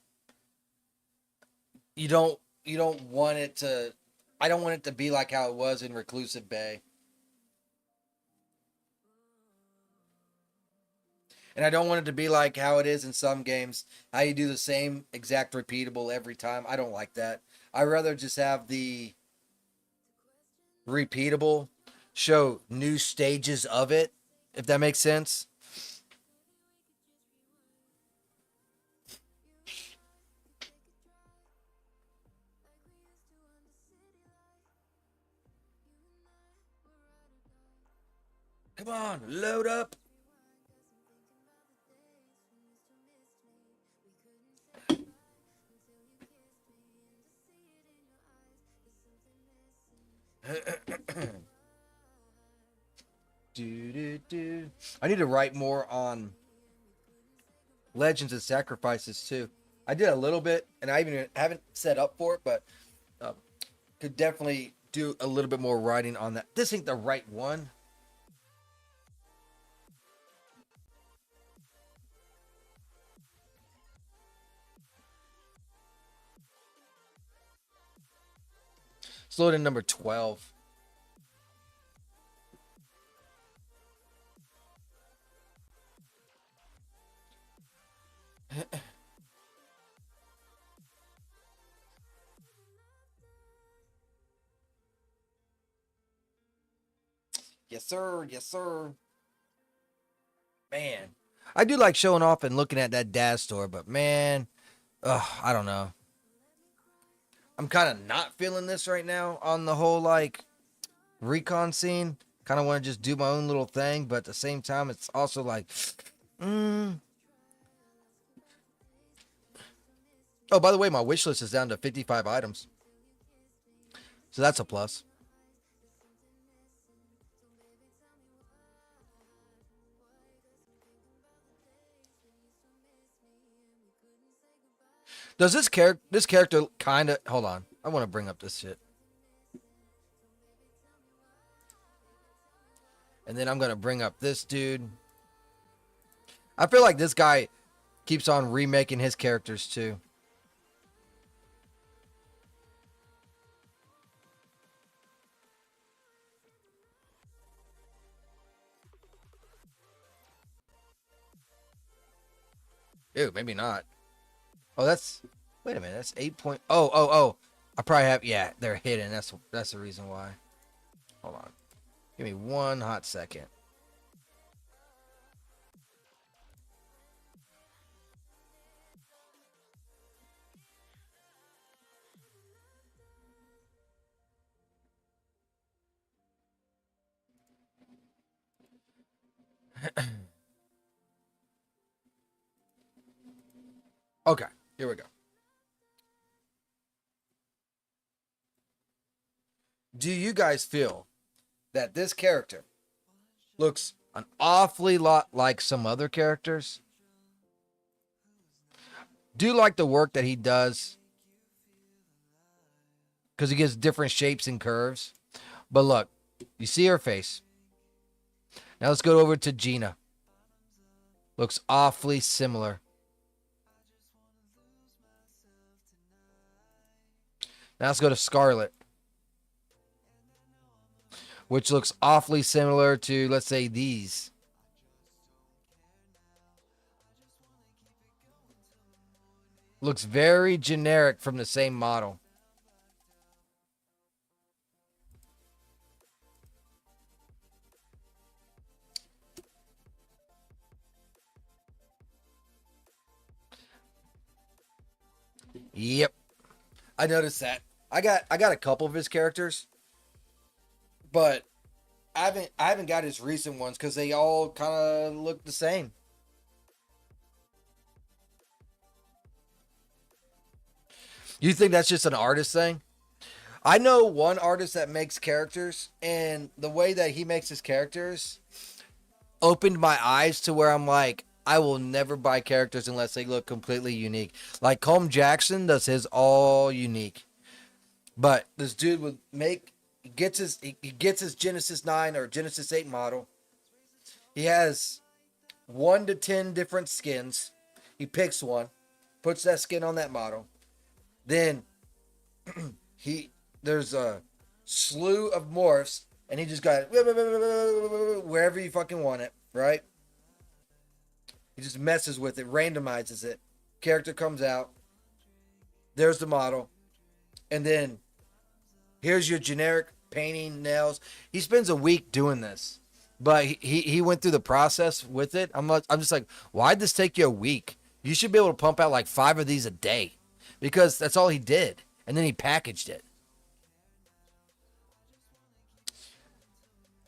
you don't want it to, I don't want it to be like how it was in Reclusive Bay. And I don't want it to be like how it is in some games, how you do the same exact repeatable every time. I don't like that. I'd rather just have the repeatable show new stages of it, if that makes sense. Come on, load up. Do. I need to write more on Legends and Sacrifices too. I did a little bit, and I even haven't set up for it, but uh, could definitely do a little bit more writing on that. This ain't the right one. Slow it in number 12. Yes, sir. Yes, sir. Man, I do like showing off and looking at that Daz store, but man, I don't know. I'm kind of not feeling this right now on the whole like recon scene. Kind of want to just do my own little thing, but at the same time, it's also like, mm. Oh, by the way, my wish list is down to 55 items, so that's a plus. Does this character kind of hold on? I want to bring up this shit, and then I'm gonna bring up this dude. I feel like this guy keeps on remaking his characters too. Ew, maybe not. Oh, that's. Wait a minute. That's 8 point. Oh. I probably have. Yeah, they're hidden. That's the reason why. Hold on. Give me one hot second. Okay, here we go. Do you guys feel that this character looks an awfully lot like some other characters? Do you like the work that he does? Because he gives different shapes and curves. But look, you see her face. Now let's go over to Gina. Looks awfully similar. Now let's go to Scarlet, which looks awfully similar to, let's say, these. Looks very generic from the same model. Yep, I noticed that. I got a couple of his characters, but I haven't got his recent ones because they all kind of look the same. You think that's just an artist thing? I know one artist that makes characters, and the way that he makes his characters opened my eyes to where I'm like, I will never buy characters unless they look completely unique. Like Colm Jackson does his all unique, but this dude would make he gets his Genesis 9 or Genesis 8 model. He has 1 to 10 different skins. He picks one, puts that skin on that model. Then he there's a slew of morphs, and he just got it wherever you fucking want it, right? He just messes with it, randomizes it. Character comes out. There's the model, and then here's your generic painting nails. He spends a week doing this, but he went through the process with it. I'm just like, why'd this take you a week? You should be able to pump out like 5 of these a day, because that's all he did, and then he packaged it.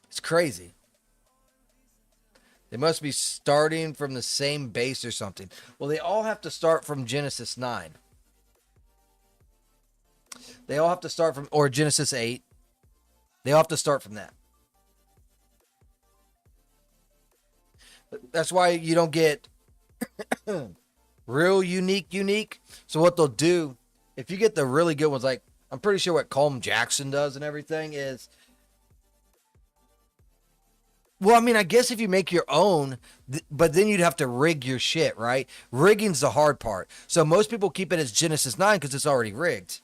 It's crazy. They must be starting from the same base or something. Well, they all have to start from Genesis 9. They all have to start from, or Genesis 8. They all have to start from that. That's why you don't get real unique. So what they'll do, if you get the really good ones, like I'm pretty sure what Colm Jackson does and everything is, well, I mean, I guess if you make your own, but then you'd have to rig your shit, right? Rigging's the hard part. So most people keep it as Genesis 9 because it's already rigged.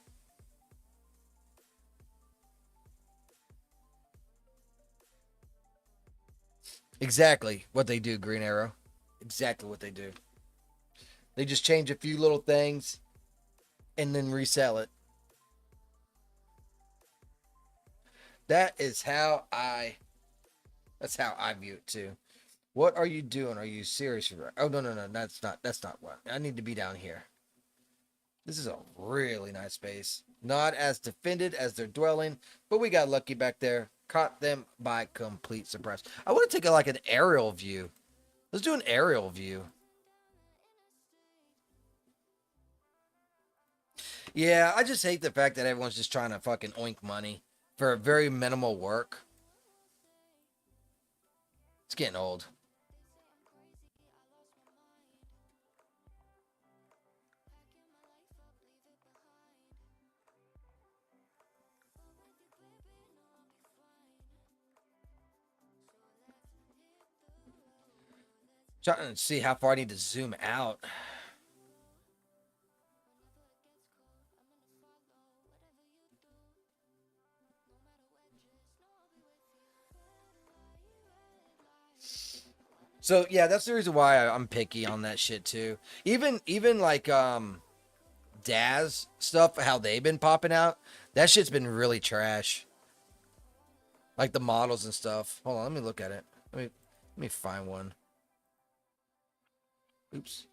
Exactly what they do, Green Arrow. Exactly what they do. They just change a few little things and then resell it. That is how I. That's how I view it too. What are you doing? Are you serious? Oh no. That's not what. I need to be down here. This is a really nice space. Not as defended as their dwelling, but we got lucky back there. Caught them by complete surprise. I want to take like an aerial view. Let's do an aerial view. Yeah, I just hate the fact that everyone's just trying to fucking oink money for very minimal work. It's getting old. Trying to see how far I need to zoom out. So yeah, that's the reason why I'm picky on that shit too. Even like Daz stuff, how they've been popping out, that shit's been really trash. Like the models and stuff. Hold on, let me look at it. Let me find one. Oops.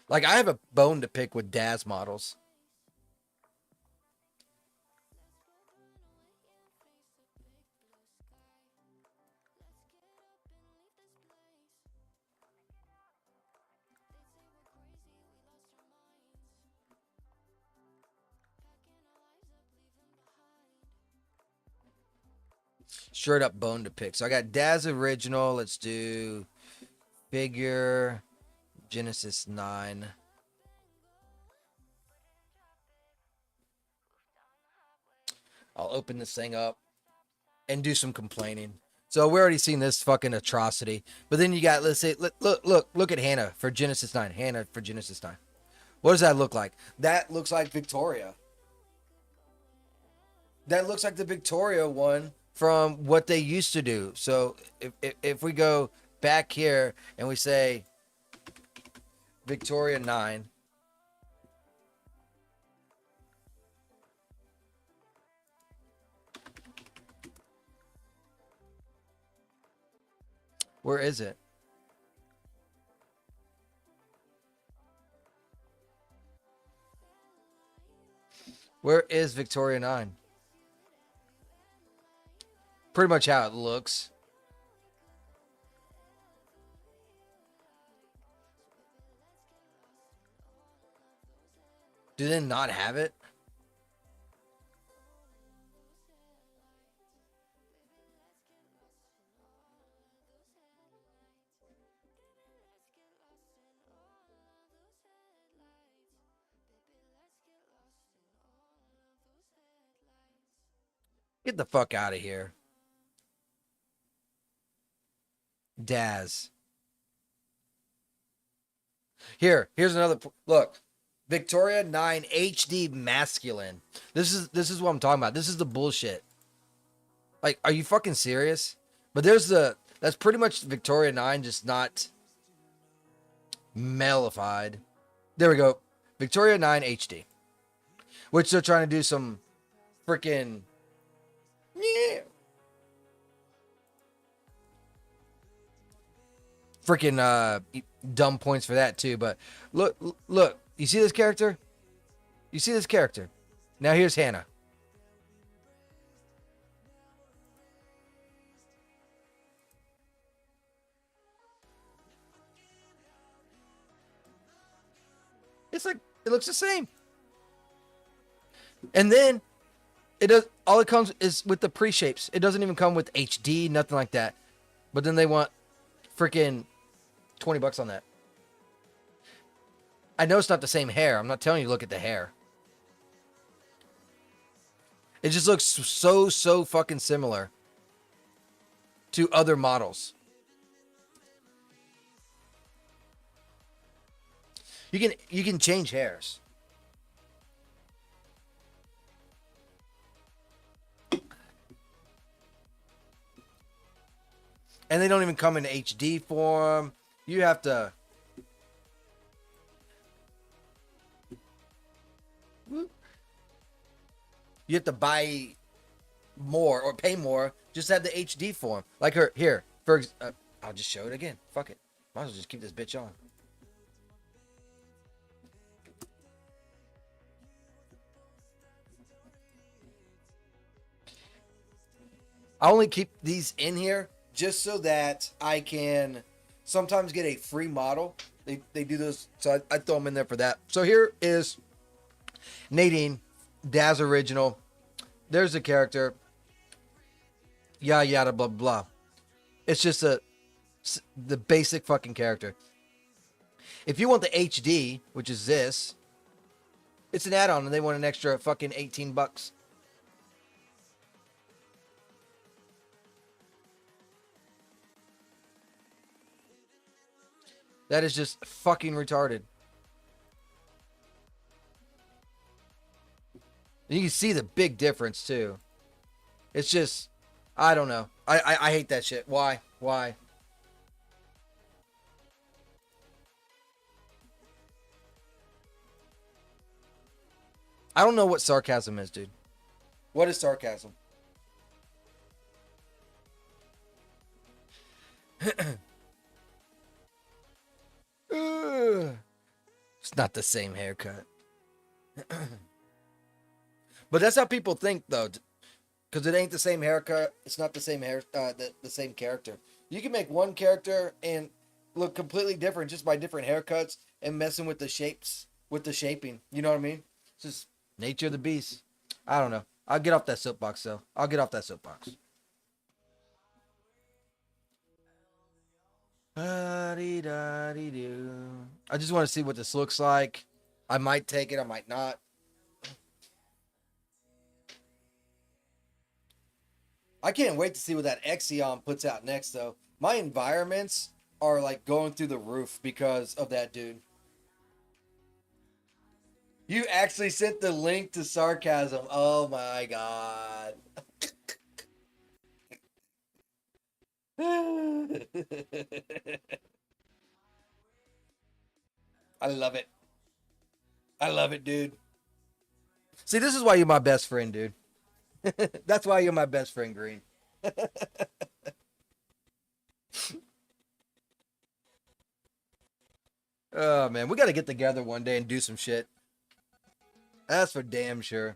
Like I have a bone to pick with Daz models. Straight up bone to pick. So I got Daz original. Let's do figure Genesis 9. I'll open this thing up and do some complaining. So we already seen this fucking atrocity. But then you got, let's say, look at Hannah for Genesis 9. Hannah for Genesis 9. What does that look like? That looks like Victoria. That looks like the Victoria one from what they used to do. So if we go back here and we say Victoria 9. Where is it? Where is Victoria 9? Pretty much how it looks. Do they not have it? Get the fuck out of here. Daz. Here's another look. Victoria 9 HD masculine. This is what I'm talking about. This is the bullshit. Like, are you fucking serious? But that's pretty much Victoria 9, just not malified. There we go. Victoria 9 HD. Which they're trying to do some freaking yeah. Freaking dumb points for that too. But look, you see this character? You see this character? Now here's Hannah. It's like it looks the same. And then it does all it comes is with the pre-shapes. It doesn't even come with HD, nothing like that. But then they want freaking $20 on that. I know it's not the same hair. I'm not telling you to look at the hair. It just looks so fucking similar to other models. You can change hairs. And they don't even come in HD form. You have to buy more or pay more just to have the HD form. Like her here. I'll just show it again. Fuck it. Might as well just keep this bitch on. I only keep these in here just so that I can sometimes get a free model. They do those, so I throw them in there for that. So here is Nadine, Daz original. There's the character. Yada yada blah blah. It's just the basic fucking character. If you want the HD, which is this, it's an add-on, and they want an extra fucking $18. That is just fucking retarded. You can see the big difference too. It's just, I don't know. I hate that shit. Why? Why? I don't know what sarcasm is, dude. What is sarcasm? It's not the same haircut. But that's how people think, though. Because it ain't the same haircut. It's not the same the same character. You can make one character and look completely different just by different haircuts and messing with the shapes, with the shaping. You know what I mean? It's just nature of the beast. I don't know. I'll get off that soapbox, though. I'll get off that soapbox. Ah-dee-da-dee-doo. I just want to see what this looks like. I might take it, I might not. I can't wait to see what that Exion puts out next, though. My environments are like going through the roof because of that dude. You actually sent the link to sarcasm. Oh my god. I love it. I love it, dude. See, this is why you're my best friend, dude. That's why you're my best friend, Green. Oh man, we got to get together one day and do some shit. That's for damn sure.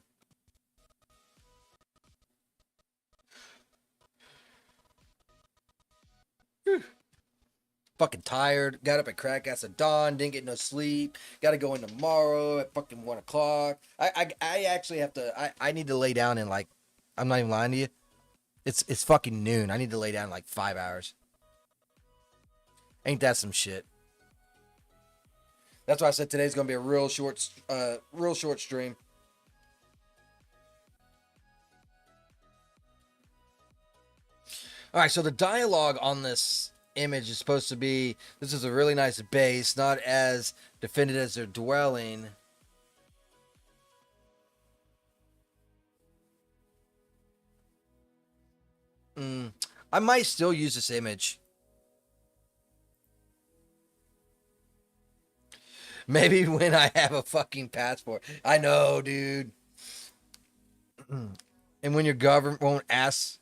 Whew. Fucking tired. Got up at crack ass of dawn. Didn't get no sleep. Got to go in tomorrow at fucking 1 o'clock. I actually have to. I need to lay down in like. I'm not even lying to you. It's fucking noon. I need to lay down in like 5 hours. Ain't that some shit? That's why I said today's gonna be a real short stream. All right, so the dialogue on this image is supposed to be, this is a really nice base, not as defended as their dwelling. I might still use this image. Maybe when I have a fucking passport. I know, dude. And when your government won't ask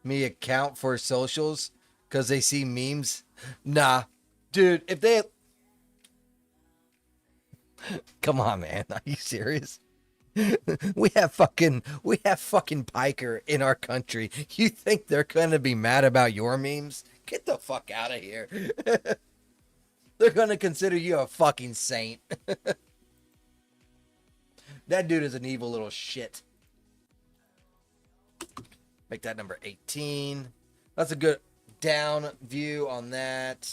me account for socials because they see memes. Nah, dude, if they come on, man, are you serious? we have fucking Piker in our country. You think they're gonna be mad about your memes? Get the fuck out of here. They're gonna consider you a fucking saint. That dude is an evil little shit. Make that number 18. That's a good down view on that.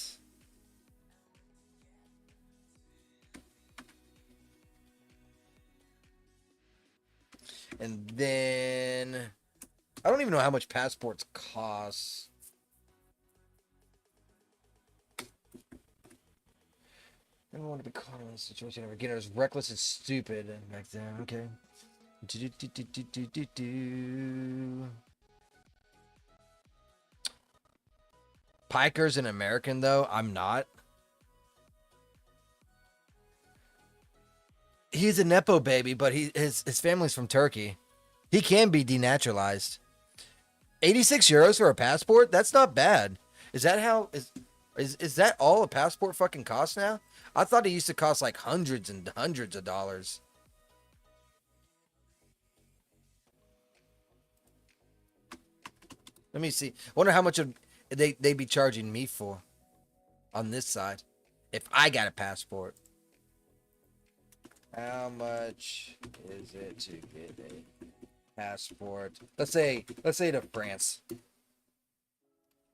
And then I don't even know how much passports cost. I don't want to be caught in this situation ever again. It was reckless and stupid back then. Okay. Piker's an American, though. I'm not. He's a Nepo baby, but his family's from Turkey. He can be denaturalized. 86 euros for a passport? That's not bad. Is that how is that all a passport fucking costs now? I thought it used to cost like hundreds and hundreds of dollars. Let me see. Wonder how much of they be charging me for on this side if I got a passport. How much is it to get a passport? Let's say to France.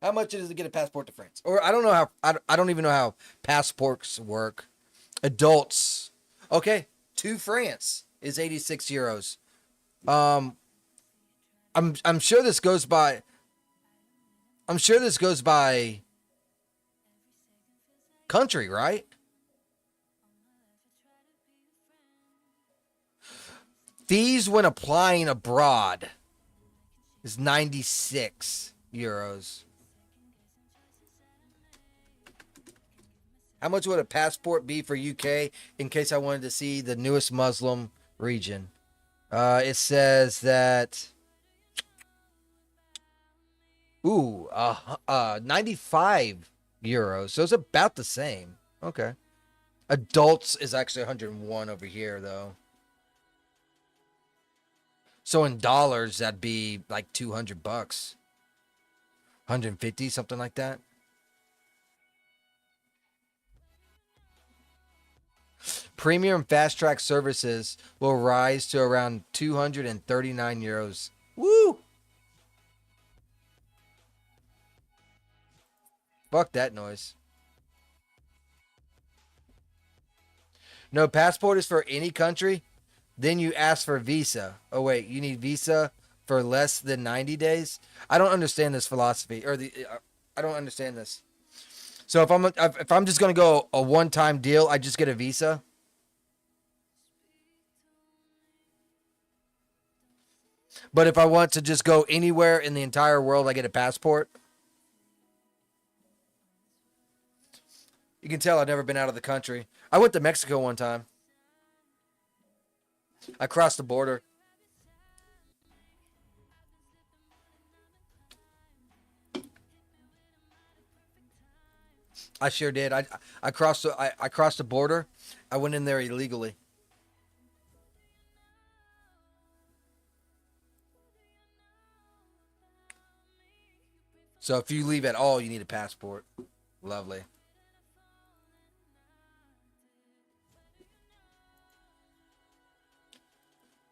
How much is it to get a passport to France? Or I don't know how. I don't even know how passports work. Adults, okay, to France is 86 euros. I'm sure this goes by. I'm sure this goes by country, right? Fees when applying abroad is 96 euros. How much would a passport be for UK in case I wanted to see the newest Muslim region? It says that 95 euros. So it's about the same. Okay. Adults is actually 101 over here though. So in dollars that'd be like $200. 150, something like that. Premium fast track services will rise to around 239 euros. Woo! Fuck that noise. No, passport is for any country. Then you ask for visa. Oh wait, you need visa for less than 90 days. I don't understand this philosophy or the. I don't understand this. So if I'm just gonna go a one-time deal, I just get a visa. But if I want to just go anywhere in the entire world, I get a passport. You can tell I've never been out of the country. I went to Mexico one time. I crossed the border. I sure did. I crossed the border. I went in there illegally. So if you leave at all, you need a passport. Lovely.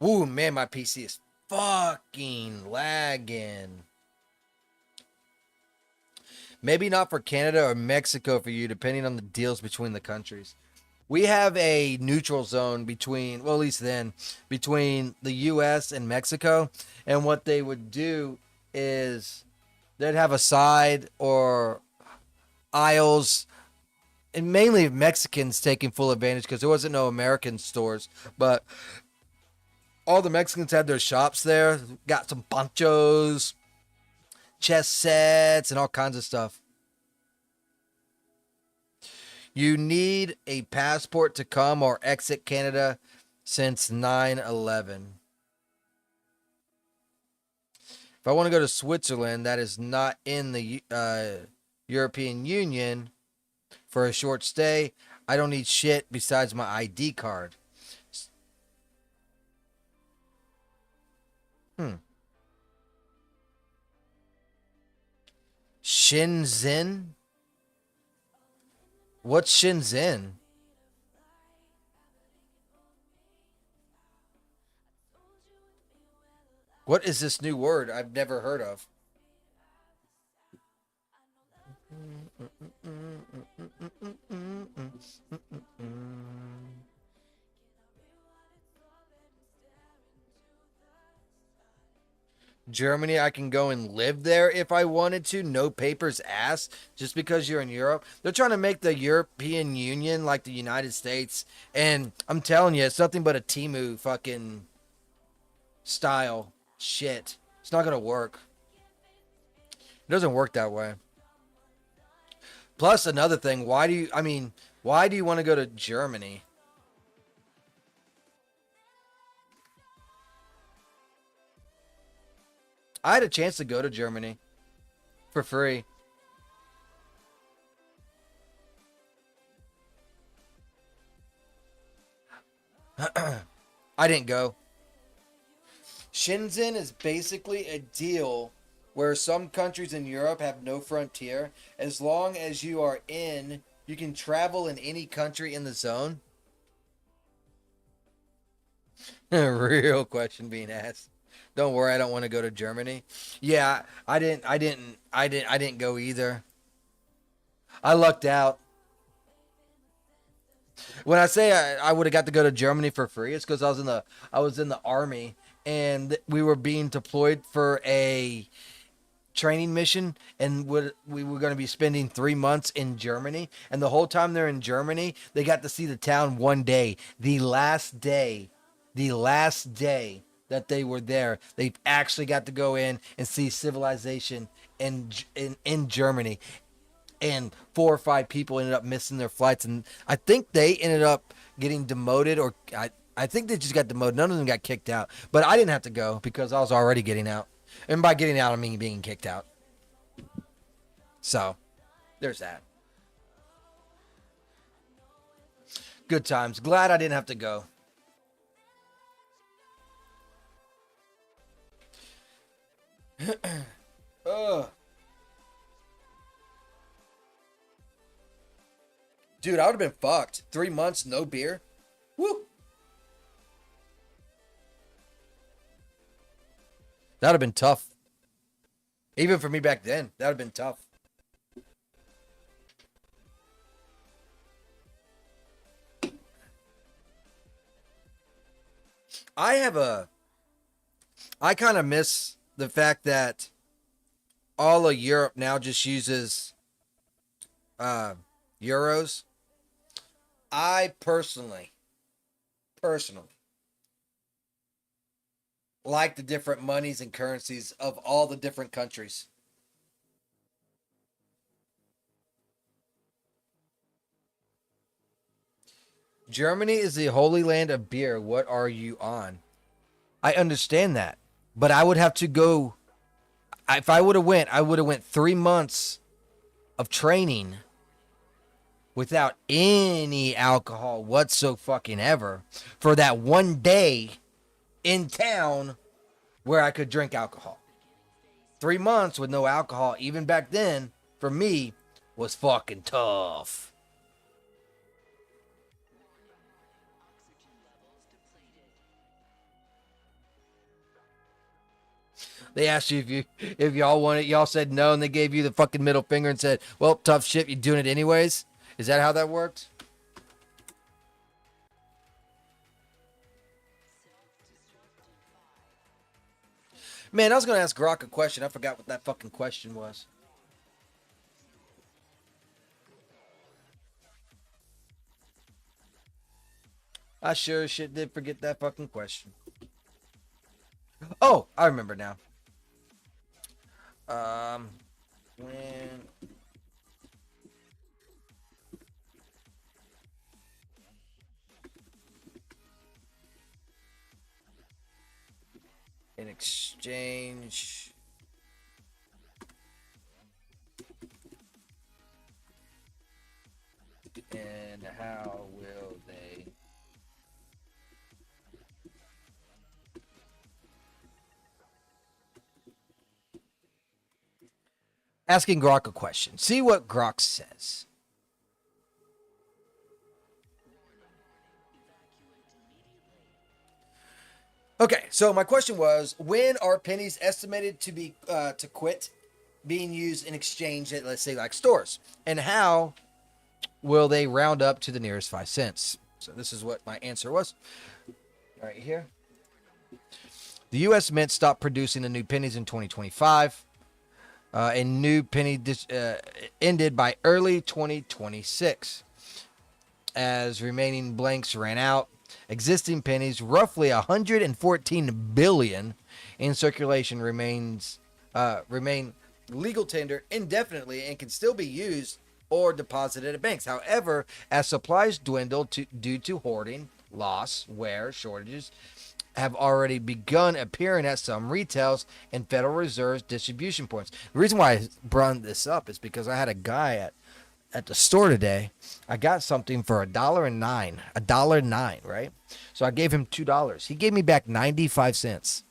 Ooh, man, my PC is fucking lagging. Maybe not for Canada or Mexico for you, depending on the deals between the countries. We have a neutral zone between, well, at least then, between the U.S. and Mexico. And what they would do is they'd have a side or aisles, and mainly Mexicans taking full advantage because there wasn't no American stores. But all the Mexicans had their shops there, got some ponchos, chess sets, and all kinds of stuff. You need a passport to come or exit Canada since 9/11. If I want to go to Switzerland, that is not in the European Union for a short stay, I don't need shit besides my ID card. Hmm. Shenzhen? What's Shenzhen? What is this new word I've never heard of? Germany, I can go and live there if I wanted to. No papers asked. Just because you're in Europe. They're trying to make the European Union like the United States. And I'm telling you, it's nothing but a Timu fucking style shit. It's not going to work. It doesn't work that way. Plus, another thing, why do you want to go to Germany? I had a chance to go to Germany for free. I didn't go. Shenzhen is basically a deal where some countries in Europe have no frontier. As long as you are in, you can travel in any country in the zone. Real question being asked. Don't worry, I don't want to go to Germany. Yeah, I didn't go either. I lucked out. When I say I would have got to go to Germany for free, it's because I was in the army and we were being deployed for a training mission, and we were going to be spending 3 months in Germany. And the whole time they're in Germany, they got to see the town one day, the last day that they were there. They actually got to go in and see civilization in Germany. And 4 or 5 people ended up missing their flights, and I think they ended up getting demoted, or I think they just got demoted. None of them got kicked out, but I didn't have to go because I was already getting out, and by getting out I mean being kicked out. So there's that. Good times. Glad I didn't have to go. Ugh. Dude, I would have been fucked. 3 months, no beer. Woo. That would have been tough. Even for me back then, that would have been tough. I kind of miss the fact that all of Europe now just uses uh, euros. I personally like the different monies and currencies of all the different countries. Germany is the holy land of beer. What are you on? I understand that, but I would have to go. If I would have went, I would have went 3 months of training without any alcohol whatso fucking ever for that one day in town where I could drink alcohol. 3 months with no alcohol, even back then, for me, was fucking tough. They asked you if y'all wanted, y'all said no, and they gave you the fucking middle finger and said, "Well, tough shit, you doing it anyways." Is that how that worked? Man, I was gonna ask Grok a question. I forgot what that fucking question was. I sure as shit did forget that fucking question. Oh, I remember now. Um, when in exchange, and how will they? Asking Grok a question. See what Grok says. Okay, so my question was: when are pennies estimated to be to quit being used in exchange at, let's say, like stores, and how will they round up to the nearest 5 cents? So this is what my answer was. Right here. The U.S. Mint stopped producing the new pennies in 2025. A new penny ended by early 2026. As remaining blanks ran out, existing pennies, roughly 114 billion in circulation, remain legal tender indefinitely and can still be used or deposited at banks. However, as supplies dwindle due to hoarding, loss, wear, shortages, have already begun appearing at some retails and Federal Reserve's distribution points. The reason why I brought this up is because I had a guy at the store today. I got something for $1.09, $1.09, right? So I gave him $2. He gave me back 95 cents.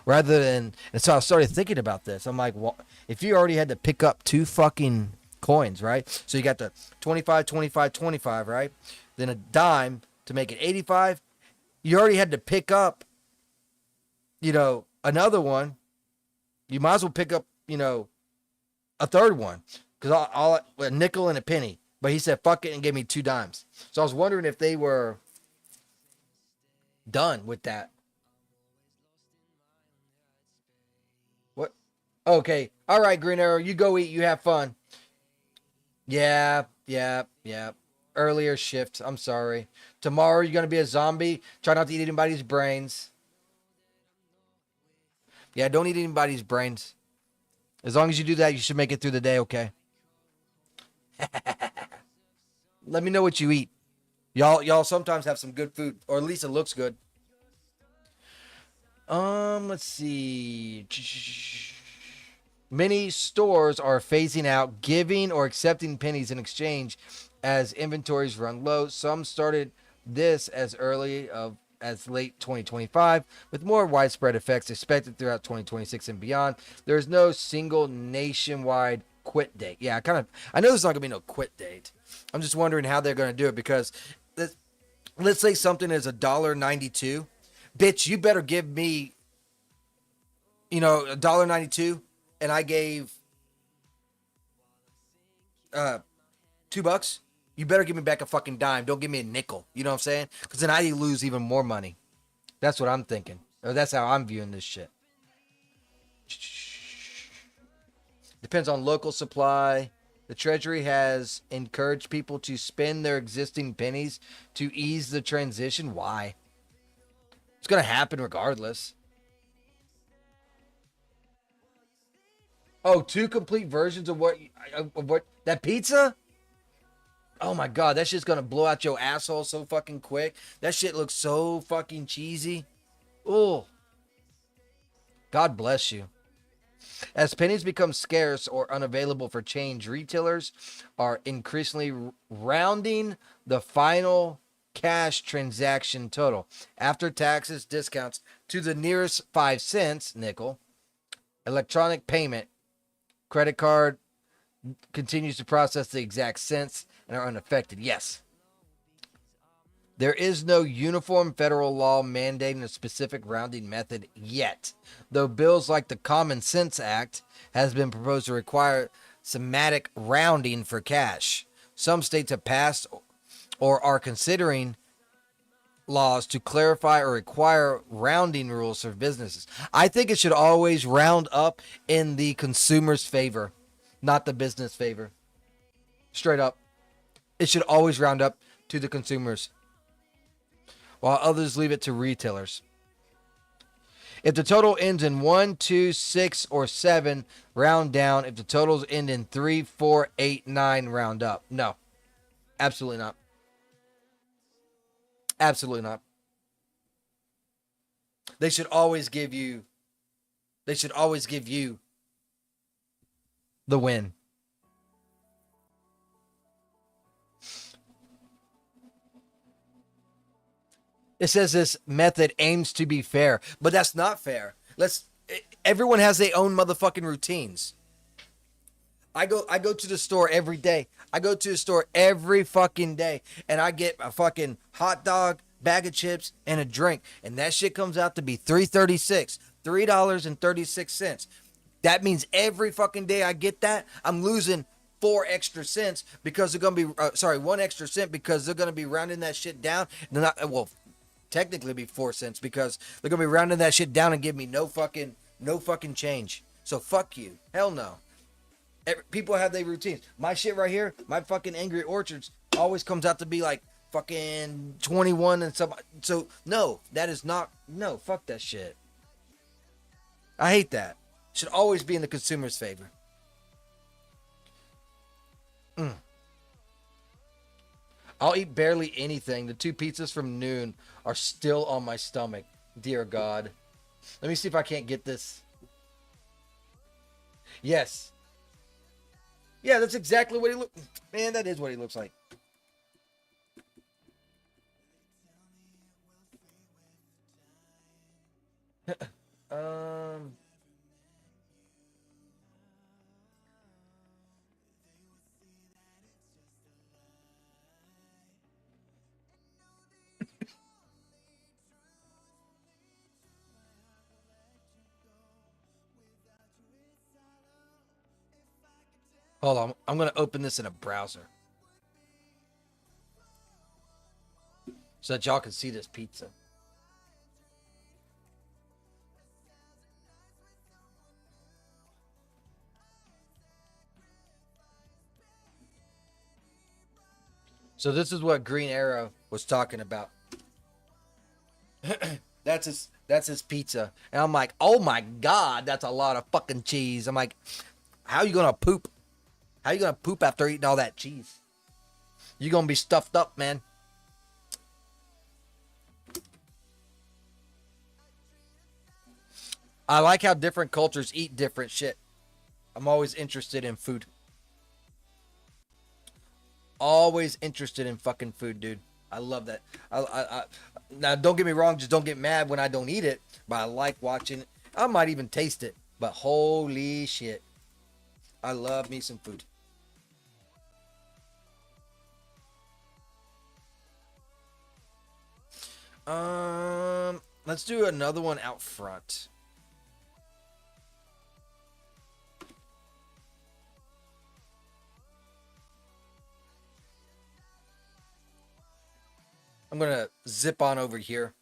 Rather than, and so I started thinking about this. I'm like, well, if you already had to pick up two fucking coins, right? So you got the 25, 25, 25, right? Then a dime to make it 85. You already had to pick up, another one. You might as well pick up, a third one. Because all a nickel and a penny. But he said, fuck it, and gave me 2 dimes. So I was wondering if they were done with that. What? Okay. All right, Green Arrow, you go eat. You have fun. Yeah, yeah, yeah. Earlier shift. I'm sorry. Tomorrow you're going to be a zombie. Try not to eat anybody's brains. Yeah, don't eat anybody's brains. As long as you do that, you should make it through the day, okay? Let me know what you eat. Y'all sometimes have some good food, or at least it looks good. Let's see. Many stores are phasing out giving or accepting pennies in exchange as inventories run low. Some started this as early as late 2025, with more widespread effects expected throughout 2026 and beyond. There is no single nationwide quit date. Yeah, I know there's not gonna be no quit date. I'm just wondering how they're gonna do it because let's say something is $1.92. Bitch, you better give me, $1.92, and I gave uh $2. You better give me back a fucking dime. Don't give me a nickel. You know what I'm saying? Because then I lose even more money. That's what I'm thinking. Or that's how I'm viewing this shit. Depends on local supply. The Treasury has encouraged people to spend their existing pennies to ease the transition. Why? It's going to happen regardless. Oh, two complete versions of what that pizza? Oh my god, that shit's gonna blow out your asshole so fucking quick. That shit looks so fucking cheesy. Oh, God bless you. As pennies become scarce or unavailable for change, retailers are increasingly rounding the final cash transaction total after taxes, discounts to the nearest 5 cents nickel. Electronic payment, credit card continues to process the exact cents and are unaffected. Yes. There is no uniform federal law mandating a specific rounding method yet, though bills like the Common Sense Act has been proposed to require semantic rounding for cash. Some states have passed or are considering laws to clarify or require rounding rules for businesses. I think it should always round up in the consumer's favor, not the business favor. Straight up. It should always round up to the consumers, while others leave it to retailers. If the total ends in 1, 2, 6, or 7, round down. If the totals end in 3, 4, 8, 9, round up. No, absolutely not. Absolutely not. They should always give you. They should always give you the win. It says this method aims to be fair, but that's not fair. Everyone has their own motherfucking routines. I go to the store every day. I go to the store every fucking day and I get a fucking hot dog, bag of chips, and a drink. And that shit comes out to be $3.36. $3.36. That means every fucking day I get that, I'm losing 4 extra cents because they're gonna be 1 extra cent because they're gonna be rounding that shit down. Well, technically be 4 cents because they're gonna be rounding that shit down and give me no fucking change. So fuck you. Hell no. People have their routines. My shit right here, my fucking Angry Orchards always comes out to be like fucking 21 and some. So no, that is not. No, fuck that shit. I hate that. Should always be in the consumer's favor. I'll eat barely anything. The 2 pizzas from noon are still on my stomach. Dear God. Let me see if I can't get this. Yes. Yeah, that's exactly what he looks. Man, that is what he looks like. um. Hold on. I'm going to open this in a browser so that y'all can see this pizza. So this is what Green Arrow was talking about. That's his pizza. And I'm like, "Oh my God, that's a lot of fucking cheese." I'm like, "How you going to poop? How you going to poop after eating all that cheese? You're going to be stuffed up, man." I like how different cultures eat different shit. I'm always interested in food. Always interested in fucking food, dude. I love that. Now, don't get me wrong. Just don't get mad when I don't eat it. But I like watching it. I might even taste it. But holy shit, I love me some food. Let's do another one out front. I'm gonna zip on over here.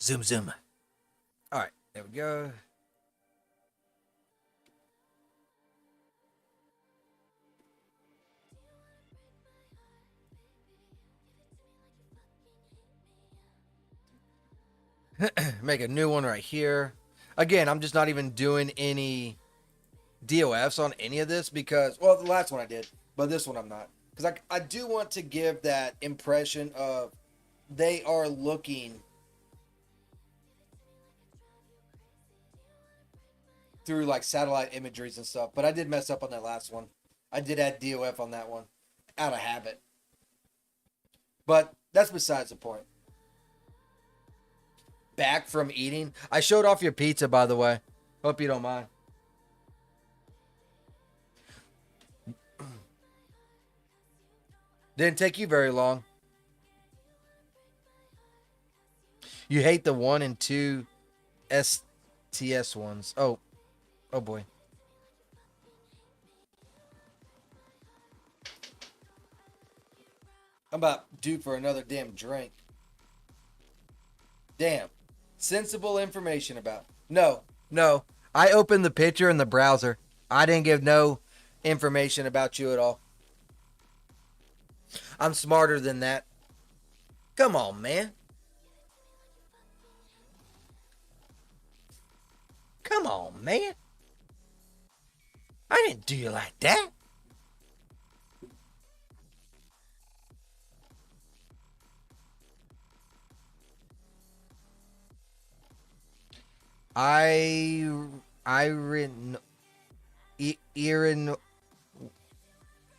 Zoom, zoom. All right, there we go. Make a new one right here. Again, I'm just not even doing any DOFs on any of this because, well, the last one I did, but this one I'm not. Because I do want to give that impression of they are looking through like satellite imageries and stuff. But I did mess up on that last one. I did add DOF on that one out of habit. But that's besides the point. Back from eating. I showed off your pizza, by the way. Hope you don't mind. Didn't take you very long. You hate the 1 and 2 STS ones. Oh boy. I'm about due for another damn drink. Damn. Sensible information about. No. I opened the picture in the browser. I didn't give no information about you at all. I'm smarter than that. Come on, man. Come on, man. I didn't do you like that. Iron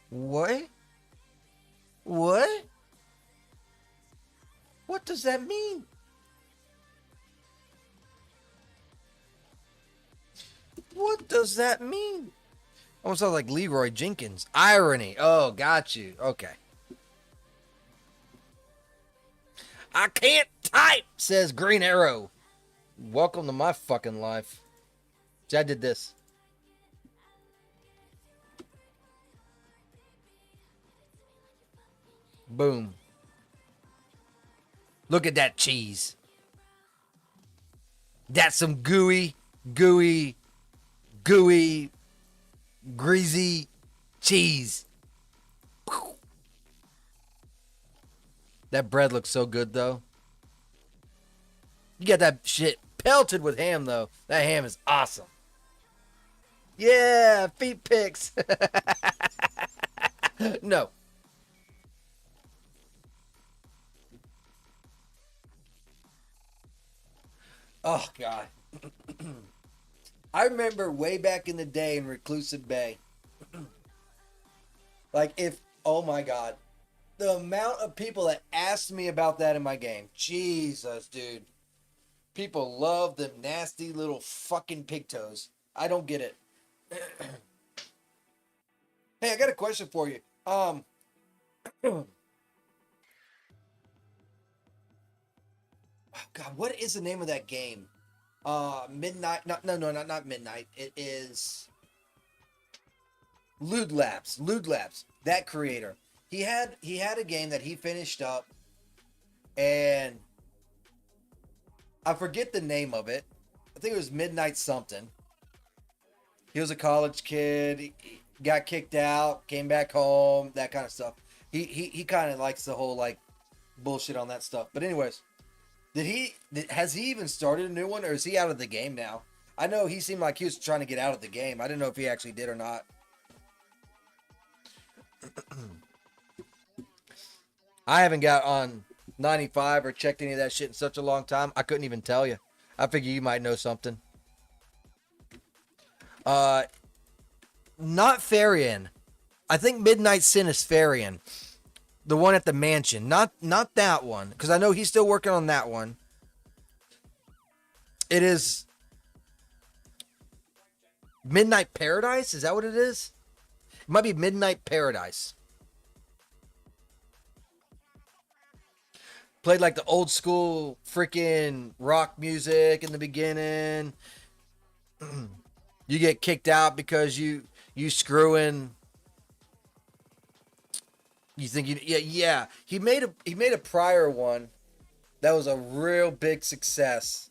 what? What? What does that mean? What does that mean? Almost sounds like Leroy Jenkins. Irony. Oh, got you. Okay. I can't type, says Green Arrow. Welcome to my fucking life. See, I did this. Boom. Look at that cheese. That's some gooey, greasy cheese. That bread looks so good, though. You got that shit pelted with ham, though. That ham is awesome. Yeah, feet pics. No. Oh, God. I remember way back in the day in Reclusive Bay. Like, oh my God. The amount of people that asked me about that in my game. Jesus, dude. People love them nasty little fucking pig toes. I don't get it. Hey, I got a question for you. God, what is the name of that game? Midnight. Not Midnight. It is Lewd Labs. Lewd Labs. That creator. He had a game that he finished up, and I forget the name of it. I think it was Midnight something. He was a college kid. He got kicked out, came back home, that kind of stuff. He kind of likes the whole like bullshit on that stuff. But anyways, has he even started a new one, or is he out of the game now? I know he seemed like he was trying to get out of the game. I didn't know if he actually did or not. I haven't got on 95 or checked any of that shit in such a long time. I couldn't even tell you. I figure you might know something. Not Farian. I think Midnight Sin is Farian. The one at the mansion. Not that one. Because I know he's still working on that one. It is Midnight Paradise? Is that what it is? It might be Midnight Paradise. Played like the old school freaking rock music in the beginning. You get kicked out because you screwing. You think yeah. He made a prior one That was a real big success.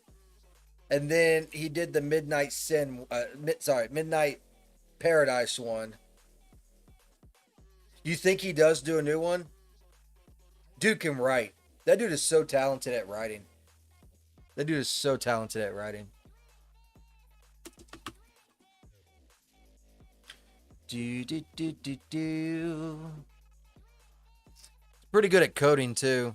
And then he did the Midnight Sin, Midnight Paradise one. You think he does do a new one? Dude can write. That dude is so talented at writing. That dude is so talented at writing. Do do do do do. Pretty good at coding too.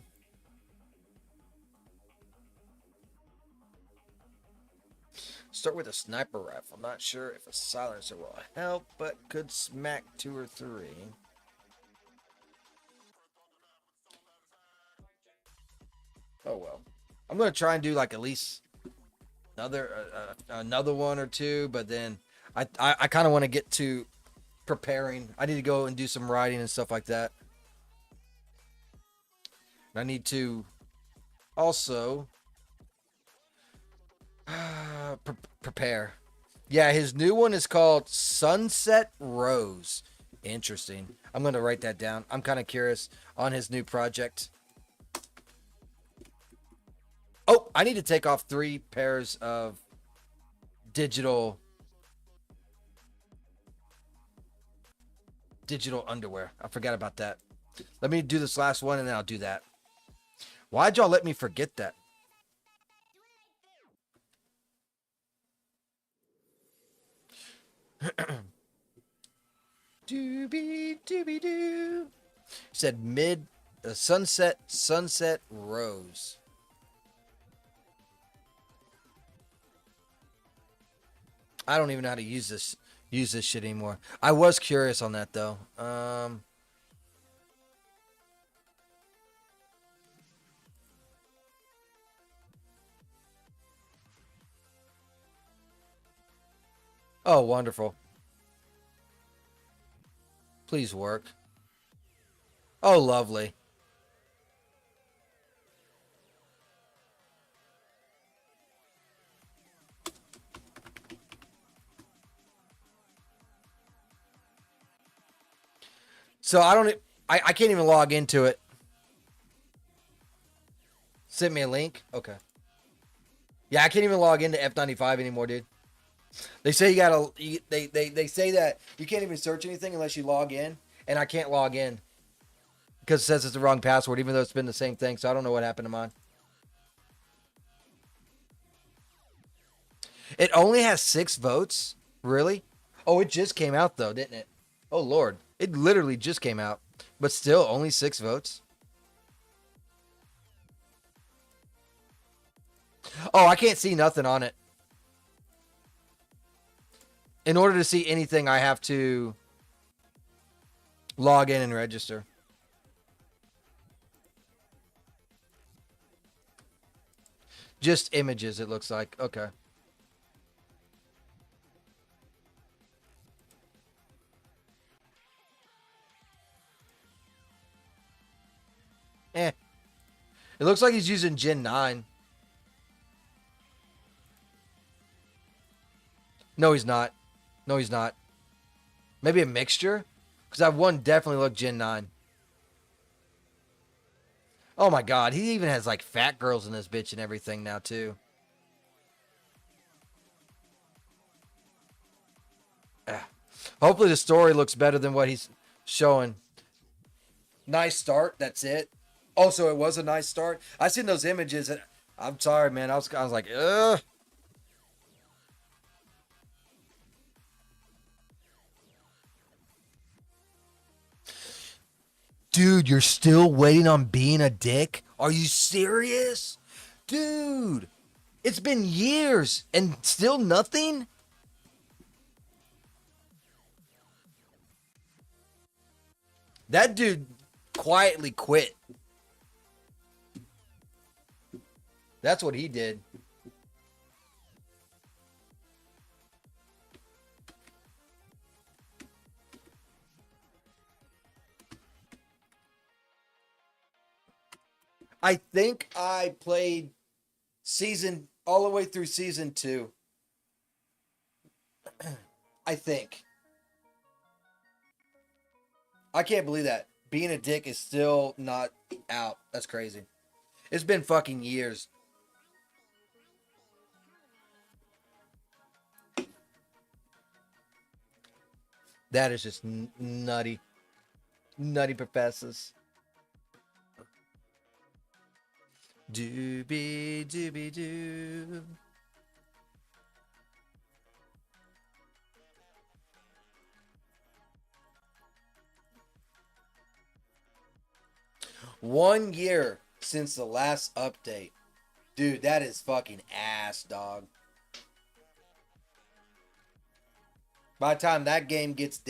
Start with a sniper rifle. Not sure if a silencer will help, but could smack 2 or 3. Oh well. I'm gonna try and do like at least another one or two, but then I kind of want to get to preparing. I need to go and do some writing and stuff like that. And I need to also prepare. Yeah, his new one is called Sunset Rose. Interesting. I'm going to write that down. I'm kind of curious on his new project. Oh, I need to take off 3 pairs of digital underwear. I forgot about that. Let me do this last one and then I'll do that. Why'd y'all let me forget that? Doobie doobie doo. Said sunset rose. I don't even know how to use this shit anymore. I was curious on that though. Oh, wonderful. Please work. Oh, lovely. So I can't even log into it. Send me a link. Okay. Yeah, I can't even log into F95 anymore, dude. They say they say that you can't even search anything unless you log in, and I can't log in because it says it's the wrong password, even though it's been the same thing. So I don't know what happened to mine. It only has 6 votes. Really? Oh, it just came out though, didn't it? Oh Lord, it literally just came out, but still only 6 votes. Oh, I can't see nothing on it. In order to see anything, I have to log in and register. Just images, it looks like. Okay. Eh. It looks like he's using Gen 9. No, he's not. No, he's not. Maybe a mixture? Because I've one definitely looked Gen 9. Oh my god, he even has like fat girls in this bitch and everything now too. Ah. Hopefully the story looks better than what he's showing. Nice start, that's it. Also, it was a nice start. I seen those images and I'm sorry, man. I was like, ugh. Dude, you're still waiting on being a dick? Are you serious? Dude, it's been years and still nothing? That dude quietly quit. That's what he did. I think I played season all the way through season 2. I think. I can't believe that. Being a dick is still not out. That's crazy. It's been fucking years. That is just nutty. Nutty professors. Doobie doobie doo. One year since the last update. Dude, that is fucking ass, dog. By the time that game gets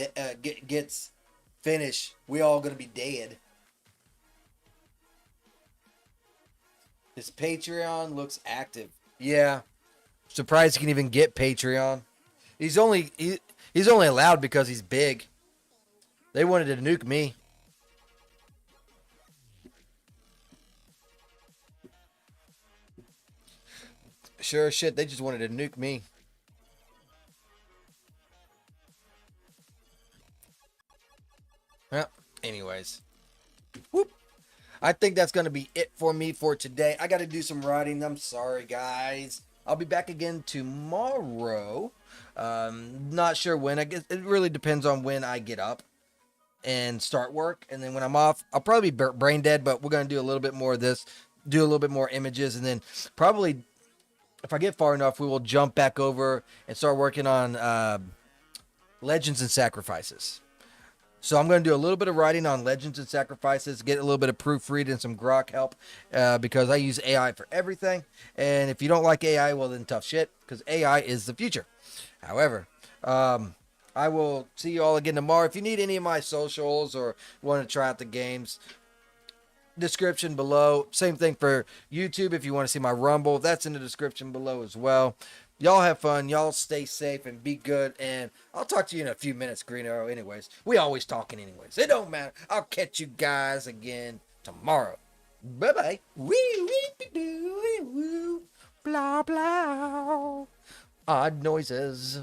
finished, we all gonna be dead. His Patreon looks active. Yeah, surprised he can even get Patreon. He's only allowed because he's big. They wanted to nuke me. Sure as shit, they just wanted to nuke me. Well, anyways. Whoop. I think that's going to be it for me for today. I got to do some writing. I'm sorry, guys. I'll be back again tomorrow. Not sure when. I guess it really depends on when I get up and start work. And then when I'm off, I'll probably be brain dead, but we're going to do a little bit more of this, do a little bit more images, and then probably, if I get far enough, we will jump back over and start working on Legends and Sacrifices. So I'm going to do a little bit of writing on Legends and Sacrifices, get a little bit of proofread and some grok help because I use AI for everything. And if you don't like AI, well, then tough shit because AI is the future. However, I will see you all again tomorrow. If you need any of my socials or want to try out the games, description below. Same thing for YouTube. If you want to see my Rumble, that's in the description below as well. Y'all have fun. Y'all stay safe and be good. And I'll talk to you in a few minutes, Green Arrow. Anyways, we always talking anyways. It don't matter. I'll catch you guys again tomorrow. Bye-bye. Wee, wee, woo, blah, blah. Odd noises.